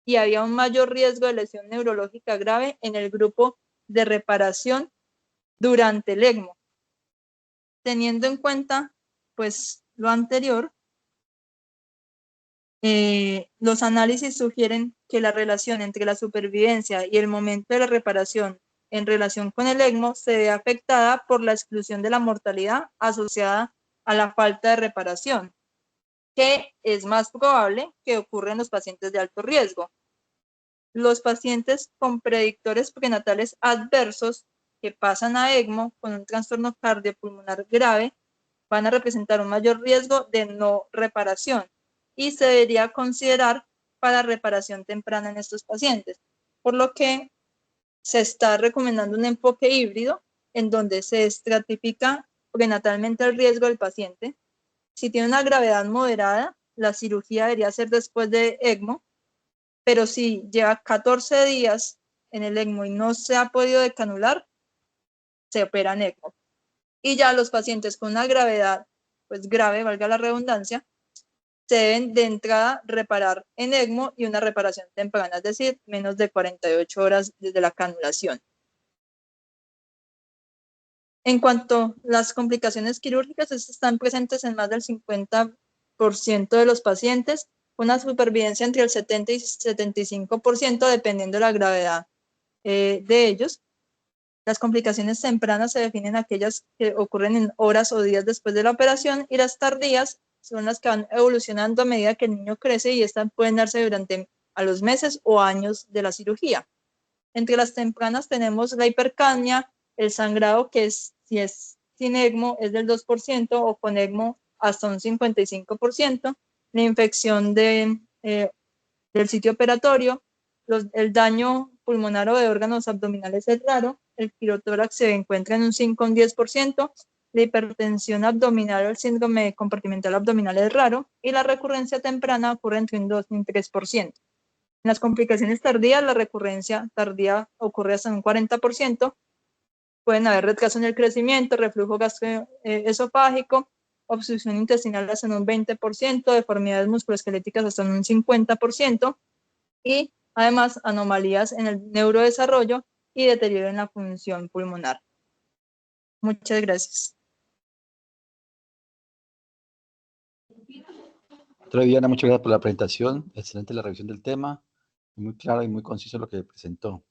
Speaker 2: y había un mayor riesgo de lesión neurológica grave en el grupo de reparación durante el ECMO. Teniendo en cuenta, pues, lo anterior, los análisis sugieren que la relación entre la supervivencia y el momento de la reparación en relación con el ECMO se ve afectada por la exclusión de la mortalidad asociada a la falta de reparación, que es más probable que ocurra en los pacientes de alto riesgo. Los pacientes con predictores prenatales adversos que pasan a ECMO con un trastorno cardiopulmonar grave van a representar un mayor riesgo de no reparación y se debería considerar para reparación temprana en estos pacientes, por lo que se está recomendando un enfoque híbrido en donde se estratifica prenatalmente el riesgo del paciente. Si tiene una gravedad moderada, la cirugía debería ser después de ECMO, pero si lleva 14 días en el ECMO y no se ha podido decanular, se opera en ECMO. Y ya los pacientes con una gravedad, pues grave, valga la redundancia, se deben de entrada reparar en ECMO y una reparación temprana, es decir, menos de 48 horas desde la canulación. En cuanto a las complicaciones quirúrgicas, estas están presentes en más del 50% de los pacientes, una supervivencia entre el 70 y 75% dependiendo de la gravedad de ellos. Las complicaciones tempranas se definen aquellas que ocurren en horas o días después de la operación y las tardías son las que van evolucionando a medida que el niño crece y estas pueden darse durante a los meses o años de la cirugía. Entre las tempranas tenemos la hipercapnia, el sangrado que si es sin ECMO es del 2% o con ECMO hasta un 55%, la infección del sitio operatorio, el daño pulmonar o de órganos abdominales es raro, el quirotórax se encuentra en un 5 o un 10%, la hipertensión abdominal o el síndrome compartimental abdominal es raro y la recurrencia temprana ocurre entre un 2 y un 3%. En las complicaciones tardías, la recurrencia tardía ocurre hasta un 40%, pueden haber retraso en el crecimiento, reflujo gastroesofágico, obstrucción intestinal hasta en un 20%, deformidades musculoesqueléticas hasta en un 50%, y además anomalías en el neurodesarrollo y deterioro en la función pulmonar. Muchas gracias.
Speaker 1: Doctora Viviana, muchas gracias por la presentación. Excelente la revisión del tema. Muy claro y muy conciso lo que presentó.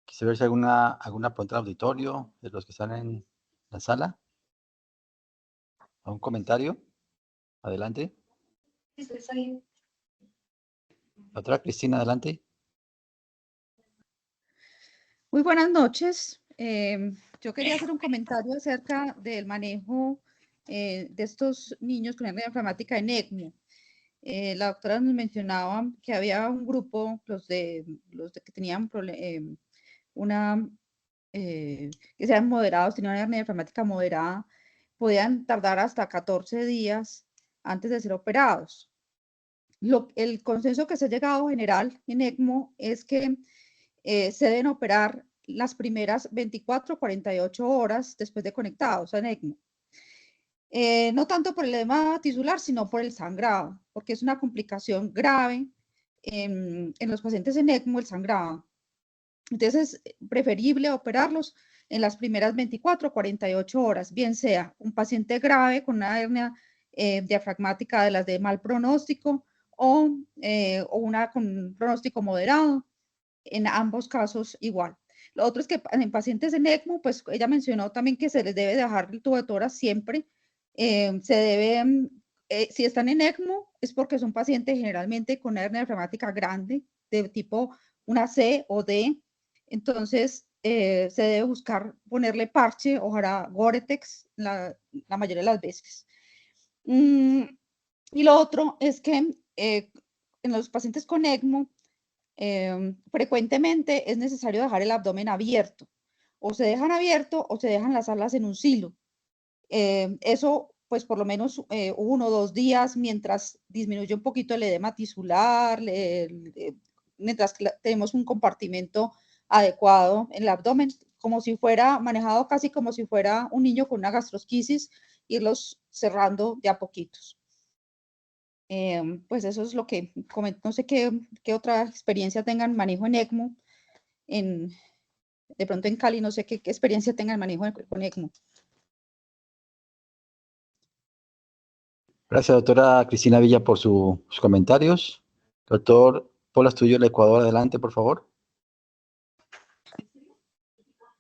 Speaker 1: Quisiera ver si hay alguna pregunta al auditorio de los que están en la sala. ¿Algún comentario? Adelante. Doctora Cristina, adelante.
Speaker 4: Muy buenas noches. Yo quería hacer un comentario acerca del manejo de estos niños con hernia inflamática en ECMO. La doctora nos mencionaba que había un grupo, los de que tenían que sean moderados, tenían una hernia inflamática moderada, podían tardar hasta 14 días antes de ser operados. El consenso que se ha llegado general en ECMO es que se deben operar las primeras 24 o 48 horas después de conectados en ECMO. No tanto por el edema tisular, sino por el sangrado, porque es una complicación grave en los pacientes en ECMO, el sangrado. Entonces es preferible operarlos en las primeras 24 o 48 horas, bien sea un paciente grave con una hernia diafragmática de las de mal pronóstico o una con un pronóstico moderado, en ambos casos igual. Lo otro es que en pacientes en ECMO, pues ella mencionó también que se les debe dejar el tubo de tórax siempre. Si están en ECMO es porque son pacientes generalmente con hernia diafragmática grande, de tipo una C o D. Entonces, se debe buscar ponerle parche, ojalá Gore-Tex, la mayoría de las veces. Y lo otro es que en los pacientes con ECMO, frecuentemente es necesario dejar el abdomen abierto. O se dejan abierto o se dejan las alas en un silo. Eso, pues por lo menos 1 o 2 días, mientras disminuye un poquito el edema tisular, mientras tenemos un compartimento adecuado en el abdomen, como si fuera manejado casi como si fuera un niño con una gastrosquisis, irlos cerrando de a poquitos. Pues eso es lo que comento. No sé qué otra experiencia tengan manejo en ECMO. De pronto en Cali, no sé qué experiencia tengan el manejo con ECMO.
Speaker 1: Gracias, doctora Cristina Villa, por sus comentarios. Doctor Paul Astudillo del Ecuador, adelante, por favor.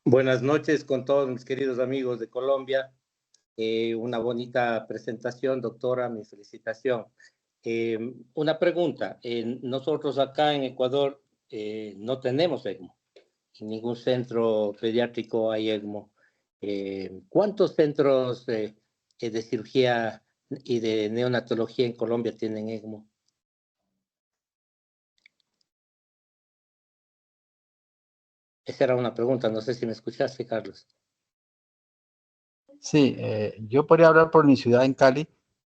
Speaker 5: Buenas noches con todos mis queridos amigos de Colombia. Una bonita presentación, doctora, mi felicitación. Una pregunta. Nosotros acá en Ecuador no tenemos ECMO. En ningún centro pediátrico hay ECMO. ¿Cuántos centros de cirugía y de neonatología en Colombia tienen ECMO? Esa era una pregunta, no sé si me escuchaste, Carlos.
Speaker 1: Sí, yo podría hablar por mi ciudad en Cali.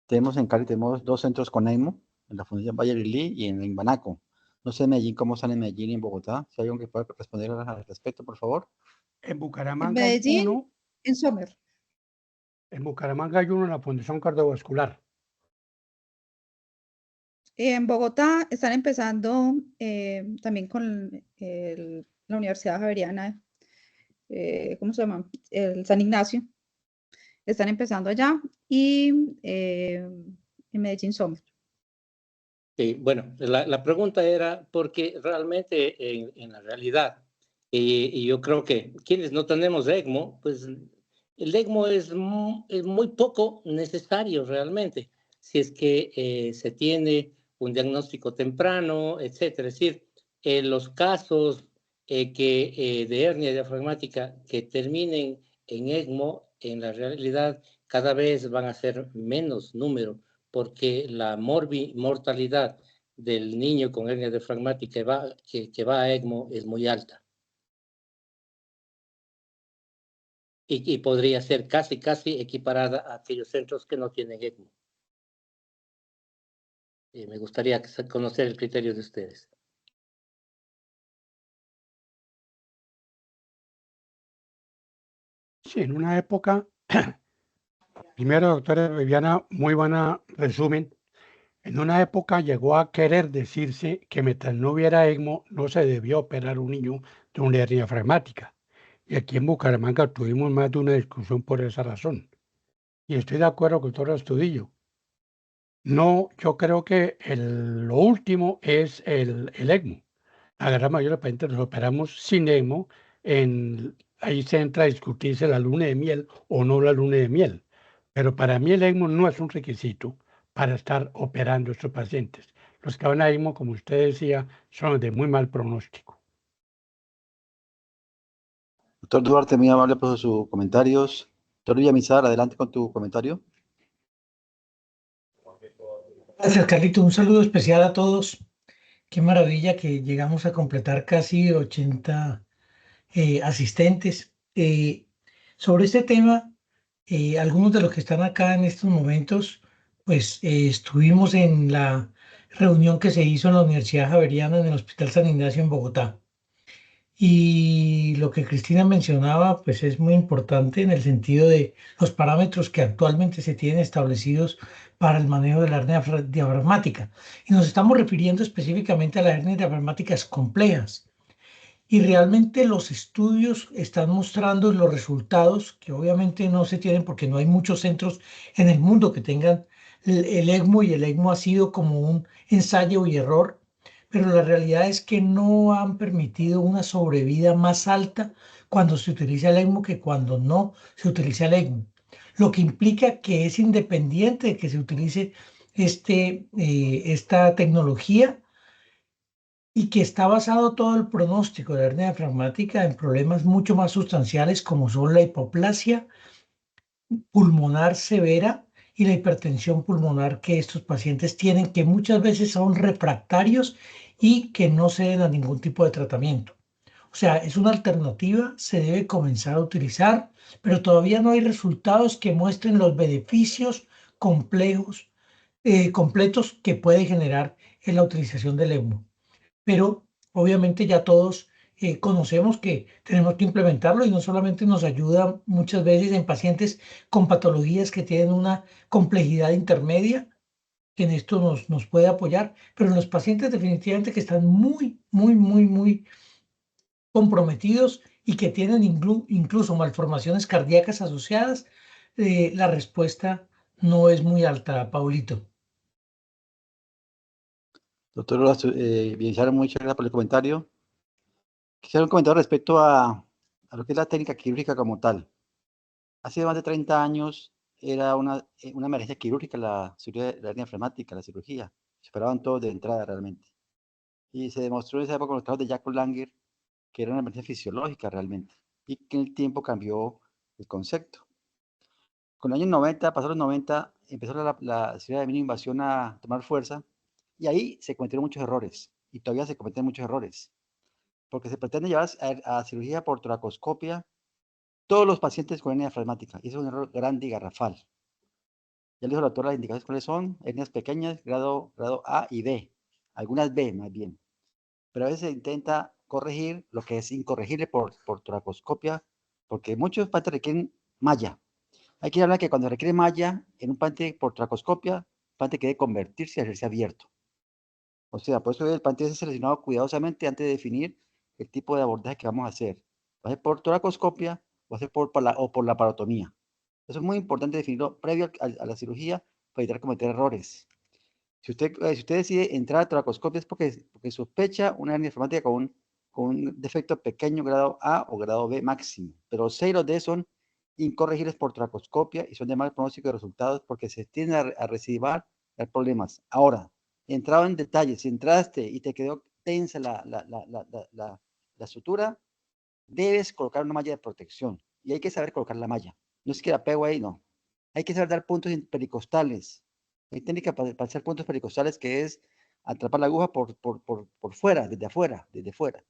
Speaker 1: En Cali tenemos 2 centros con ECMO, en la Fundación Bayer Lee y en Banaco. No sé en Medellín cómo están en Medellín y en Bogotá. Si hay alguien que pueda responder al respecto, por favor.
Speaker 3: En
Speaker 4: En
Speaker 3: Bucaramanga hay
Speaker 4: Medellín,
Speaker 3: uno,
Speaker 4: en Sommer.
Speaker 3: en Bucaramanga hay uno en la Fundación Cardiovascular.
Speaker 4: En Bogotá están empezando también con la Universidad Javeriana, ¿cómo se llama? El San Ignacio. Están empezando allá y en Medellín Sommer.
Speaker 5: Sí, bueno, la pregunta era porque realmente en la realidad, y yo creo que quienes no tenemos ECMO, pues el ECMO es muy poco necesario realmente, si es que se tiene un diagnóstico temprano, etcétera. Es decir, los casos de hernia diafragmática que terminen en ECMO, en la realidad cada vez van a ser menos número, porque la mortalidad del niño con hernia diafragmática que va a ECMO es muy alta. Y podría ser casi equiparada a aquellos centros que no tienen ECMO. Me gustaría conocer el criterio de ustedes.
Speaker 3: Sí, en una época, primero, doctora Viviana, muy buena resumen. En una época llegó a querer decirse que mientras no hubiera ECMO, no se debió operar un niño de una hernia diafragmática. Y aquí en Bucaramanga tuvimos más de una discusión por esa razón. Y estoy de acuerdo con todo Astudillo. No, yo creo que lo último es el ECMO. La gran mayoría de pacientes los operamos sin ECMO. Ahí se entra a discutirse la luna de miel o no la luna de miel. Pero para mí el ECMO no es un requisito para estar operando a estos pacientes. Los que van a ECMO, como usted decía, son de muy mal pronóstico.
Speaker 1: Doctor Duarte, muy amable por sus comentarios. Doctor Villamizar, adelante con tu comentario.
Speaker 6: Gracias, Carlito. Un saludo especial a todos. Qué maravilla que llegamos a completar casi 80 asistentes. Sobre este tema, algunos de los que están acá en estos momentos, pues estuvimos en la reunión que se hizo en la Universidad Javeriana en el Hospital San Ignacio en Bogotá. Y lo que Cristina mencionaba, pues es muy importante en el sentido de los parámetros que actualmente se tienen establecidos para el manejo de la hernia diafragmática. Y nos estamos refiriendo específicamente a las hernias diafragmáticas complejas. Y realmente los estudios están mostrando los resultados, que obviamente no se tienen porque no hay muchos centros en el mundo que tengan el ECMO, y el ECMO ha sido como un ensayo y error, pero la realidad es que no han permitido una sobrevida más alta cuando se utiliza el ECMO que cuando no se utiliza el ECMO. Lo que implica que es independiente de que se utilice esta tecnología, y que está basado todo el pronóstico de la hernia diafragmática en problemas mucho más sustanciales como son la hipoplasia pulmonar severa y la hipertensión pulmonar que estos pacientes tienen, que muchas veces son refractarios y que no ceden a ningún tipo de tratamiento. O sea, es una alternativa, se debe comenzar a utilizar, pero todavía no hay resultados que muestren los beneficios complejos, completos que puede generar en la utilización del ECMO. Pero obviamente ya todos conocemos que tenemos que implementarlo y no solamente nos ayuda muchas veces en pacientes con patologías que tienen una complejidad intermedia, que en esto nos puede apoyar, pero en los pacientes definitivamente que están muy comprometidos y que tienen incluso malformaciones cardíacas asociadas, la respuesta no es muy alta, Paulito.
Speaker 1: Doctor, evidenciaron mucho, gracias por el comentario. Quisiera un comentario respecto a lo que es la técnica quirúrgica como tal. Hace más de 30 años era una emergencia quirúrgica la cirugía de la hernia fleumática, la cirugía. Se operaban todos de entrada realmente. Y se demostró en esa época con los casos de Jacob Langer que era una emergencia fisiológica realmente. Y que en el tiempo cambió el concepto. Con los años 90, pasaron los 90, empezó la cirugía de mínima invasión a tomar fuerza. Y ahí se cometieron muchos errores. Y todavía se cometen muchos errores. Porque se pretende llevar a cirugía por toracoscopia todos los pacientes con hernia fleumática. Y eso es un error grande y garrafal. Ya le dijo la doctora las indicaciones cuáles son: hernias pequeñas, grado A y B. Algunas B más bien. Pero a veces se intenta corregir lo que es incorregible por toracoscopia, porque muchos pacientes requieren malla. Hay que hablar que cuando requiere malla en un paciente por toracoscopia, el paciente debe convertirse y hacerse abierto. O sea, por eso el paciente es seleccionado cuidadosamente antes de definir el tipo de abordaje que vamos a hacer. ¿Va a ser por toracoscopia o va a ser por la parotomía? Eso es muy importante definirlo previo a la cirugía para evitar cometer errores. Si usted decide entrar a toracoscopia es porque sospecha una hernia fleumática con un defecto pequeño, grado A o grado B máximo. Pero 6 de los D son incorregibles por toracoscopia y son de mal pronóstico de resultados porque se tienden a recidivar y dar problemas. Ahora, entrado en detalle, si entraste y te quedó tensa la sutura, debes colocar una malla de protección. Y hay que saber colocar la malla. No es que la pego ahí, no. Hay que saber dar puntos pericostales. Hay técnica para hacer puntos pericostales que es atrapar la aguja por fuera, desde afuera, desde fuera.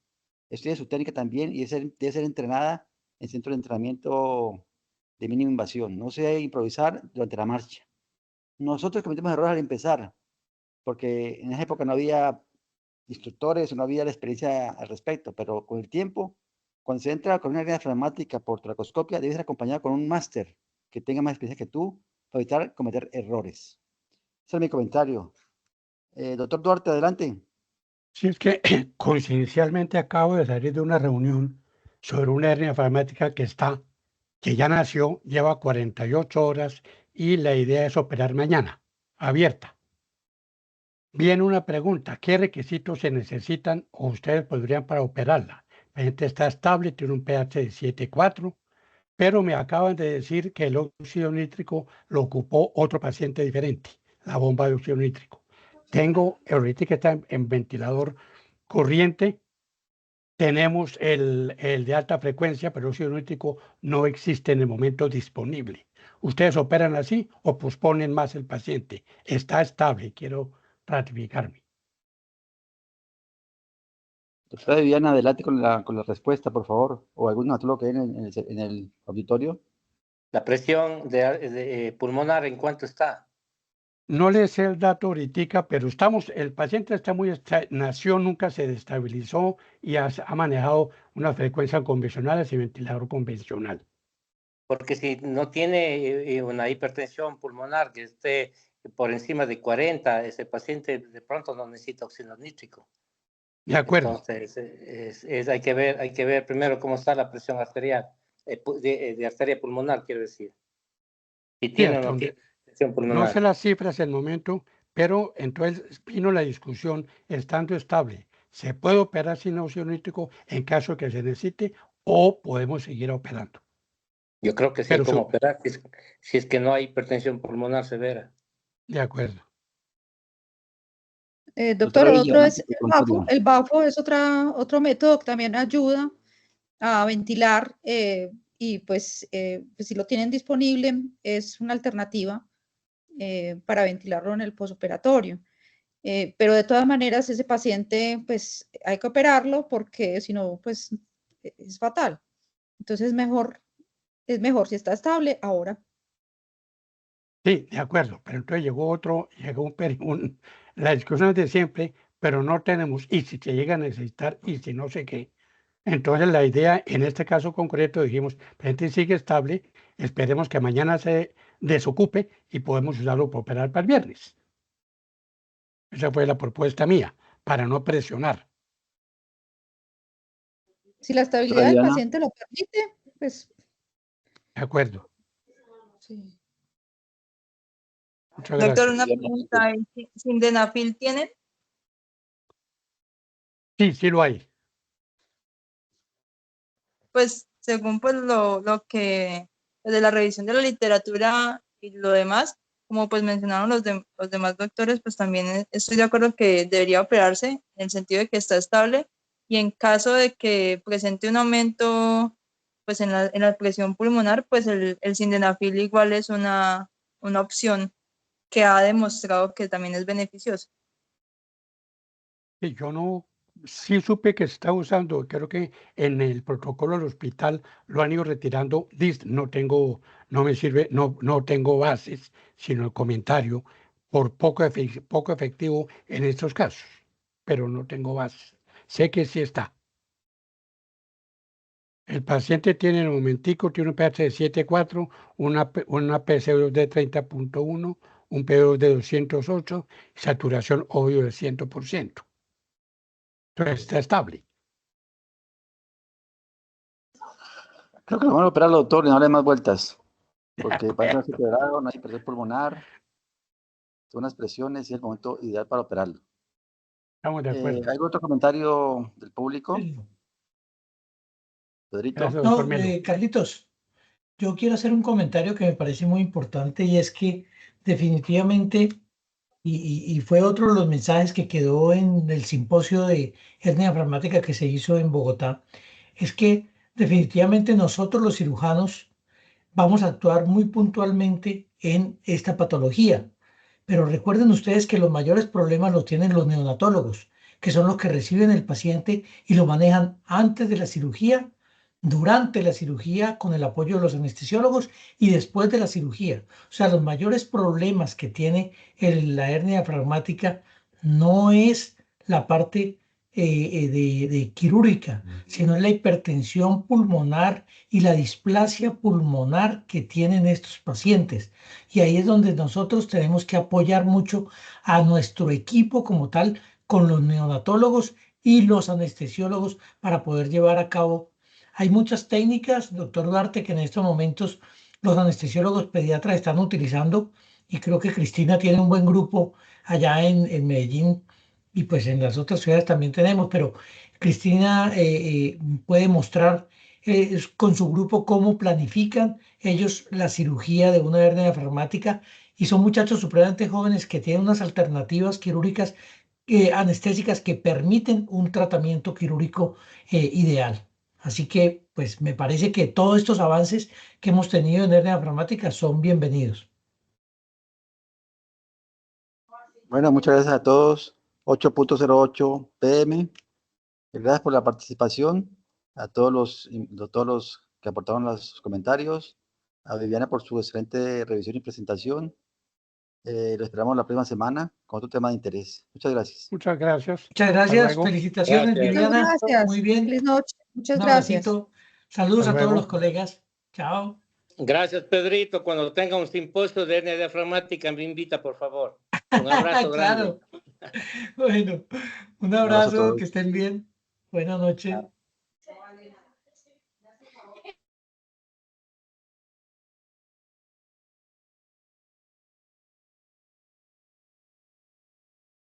Speaker 1: Esto tiene su técnica también y debe ser entrenada en centro de entrenamiento de mínima invasión. No se debe improvisar durante la marcha. Nosotros cometemos errores al empezar, porque en esa época no había instructores, no había la experiencia al respecto, pero con el tiempo, cuando se entra con una hernia fleumática por toracoscopia, debe ser acompañada con un máster que tenga más experiencia que tú para evitar cometer errores. Ese es mi comentario. Doctor Duarte, adelante.
Speaker 3: Sí, es que coincidencialmente acabo de salir de una reunión sobre una hernia fleumática que ya nació, lleva 48 horas y la idea es operar mañana, abierta. Viene una pregunta: ¿qué requisitos se necesitan o ustedes podrían para operarla? La gente está estable, tiene un pH de 7,4, pero me acaban de decir que el óxido nítrico lo ocupó otro paciente diferente, la bomba de óxido nítrico. Tengo ahorita que está en ventilador corriente. Tenemos el de alta frecuencia, pero el óxido nítrico no existe en el momento disponible. ¿Ustedes operan así o posponen más el paciente? Está estable, quiero ratificarme.
Speaker 1: Doctora Viviana, adelante con la respuesta, por favor. O algún otro que hay en el auditorio.
Speaker 5: La presión pulmonar, ¿en cuánto está?
Speaker 3: No le sé el dato ahorita, pero el paciente está nació, nunca se destabilizó y ha manejado una frecuencia convencional y ventilador convencional.
Speaker 5: Porque si no tiene una hipertensión pulmonar que esté por encima de 40, ese paciente de pronto no necesita óxido nítrico.
Speaker 3: De acuerdo.
Speaker 5: Entonces, hay que ver primero cómo está la presión arterial, de arteria pulmonar, quiero decir. Si tiene o no tiene presión pulmonar.
Speaker 3: No sé las cifras en el momento, pero entonces vino la discusión estando estable. ¿Se puede operar sin óxido nítrico en caso que se necesite o podemos seguir operando?
Speaker 5: Yo creo que sí hay como operar si es que no hay hipertensión pulmonar severa.
Speaker 3: De acuerdo.
Speaker 4: Doctor, otro es el BAFO. El BAFO es otro método que también ayuda a ventilar y pues si lo tienen disponible es una alternativa para ventilarlo en el posoperatorio. Pero de todas maneras ese paciente pues hay que operarlo porque si no pues es fatal. Entonces es mejor si está estable ahora.
Speaker 3: Sí, de acuerdo, pero entonces llegó la discusión es de siempre, pero no tenemos, y si se llega a necesitar, y si no sé qué. Entonces la idea, en este caso concreto, dijimos, la gente sigue estable, esperemos que mañana se desocupe y podemos usarlo para operar para el viernes. Esa fue la propuesta mía, para no presionar.
Speaker 4: Si la estabilidad del
Speaker 1: Diana.
Speaker 4: paciente lo permite, pues
Speaker 3: De acuerdo.
Speaker 4: sí.
Speaker 3: Muchas
Speaker 2: Doctor,
Speaker 3: gracias.
Speaker 2: una pregunta, ¿Sildenafil tienen?
Speaker 3: Sí, sí lo hay.
Speaker 2: Pues según pues lo que de la revisión de la literatura y lo demás, como pues mencionaron los demás doctores, pues también estoy de acuerdo que debería operarse en el sentido de que está estable y en caso de que presente un aumento pues en la presión pulmonar, pues el sildenafil igual es una opción que ha demostrado que también es beneficioso.
Speaker 3: Sí, yo no, sí supe que se está usando, creo que en el protocolo del hospital lo han ido retirando. No me sirve, no tengo bases, sino el comentario por poco efectivo en estos casos, pero no tengo bases. Sé que sí está. El paciente tiene en el momentico, tiene un pH de 7,4, una PCO de 30,1, un PO de 208, saturación obvio de 100%. Entonces está estable.
Speaker 1: Creo que lo van a operar al doctor y no darle más vueltas, porque parece que no operado, no hay presión pulmonar, son unas presiones y es el momento ideal para operarlo.
Speaker 3: Estamos de acuerdo.
Speaker 1: ¿Hay otro comentario del público? Pedrito.
Speaker 3: Gracias,
Speaker 6: No,
Speaker 3: doctor Melo.
Speaker 6: Carlitos, yo quiero hacer un comentario que me parece muy importante y es que definitivamente, y fue otro de los mensajes que quedó en el simposio de hernia diafragmática que se hizo en Bogotá, es que definitivamente nosotros los cirujanos vamos a actuar muy puntualmente en esta patología. Pero recuerden ustedes que los mayores problemas los tienen los neonatólogos, que son los que reciben el paciente y lo manejan antes de la cirugía, durante la cirugía con el apoyo de los anestesiólogos y después de la cirugía. O sea, los mayores problemas que tiene la hernia diafragmática no es la parte de quirúrgica, sino es la hipertensión pulmonar y la displasia pulmonar que tienen estos pacientes. Y ahí es donde nosotros tenemos que apoyar mucho a nuestro equipo como tal, con los neonatólogos y los anestesiólogos para poder llevar a cabo. Hay muchas técnicas, doctor Duarte, que en estos momentos los anestesiólogos pediatras están utilizando y creo que Cristina tiene un buen grupo allá en Medellín y pues en las otras ciudades también tenemos, pero Cristina puede mostrar con su grupo cómo planifican ellos la cirugía de una hernia diafragmática y son muchachos supremamente jóvenes que tienen unas alternativas quirúrgicas anestésicas que permiten un tratamiento quirúrgico ideal. Así que, pues me parece que todos estos avances que hemos tenido en hernia diafragmática son bienvenidos.
Speaker 1: Bueno, muchas gracias a todos. 8:08 p.m. Gracias por la participación, a todos los que aportaron los comentarios, a Viviana por su excelente revisión y presentación. Lo esperamos la próxima semana con otro tema de interés. Muchas gracias.
Speaker 3: Muchas gracias.
Speaker 6: Muchas
Speaker 3: Hasta
Speaker 6: gracias,
Speaker 3: luego.
Speaker 6: felicitaciones,
Speaker 5: Gracias.
Speaker 4: Muchas
Speaker 6: Viviana.
Speaker 4: gracias.
Speaker 6: Muy bien.
Speaker 4: Feliz noche. Muchas
Speaker 6: Un
Speaker 4: gracias.
Speaker 6: abracito. Saludos
Speaker 3: Hasta
Speaker 6: a todos
Speaker 3: luego.
Speaker 6: los colegas. Chao.
Speaker 5: Gracias, Pedrito. Cuando tenga un simposio de hernia diafragmática, me invita, por favor. Un abrazo grande.
Speaker 6: Claro. Bueno, un
Speaker 1: Un abrazo a
Speaker 6: abrazo,
Speaker 1: todos.
Speaker 6: que estén bien. Buenas noches.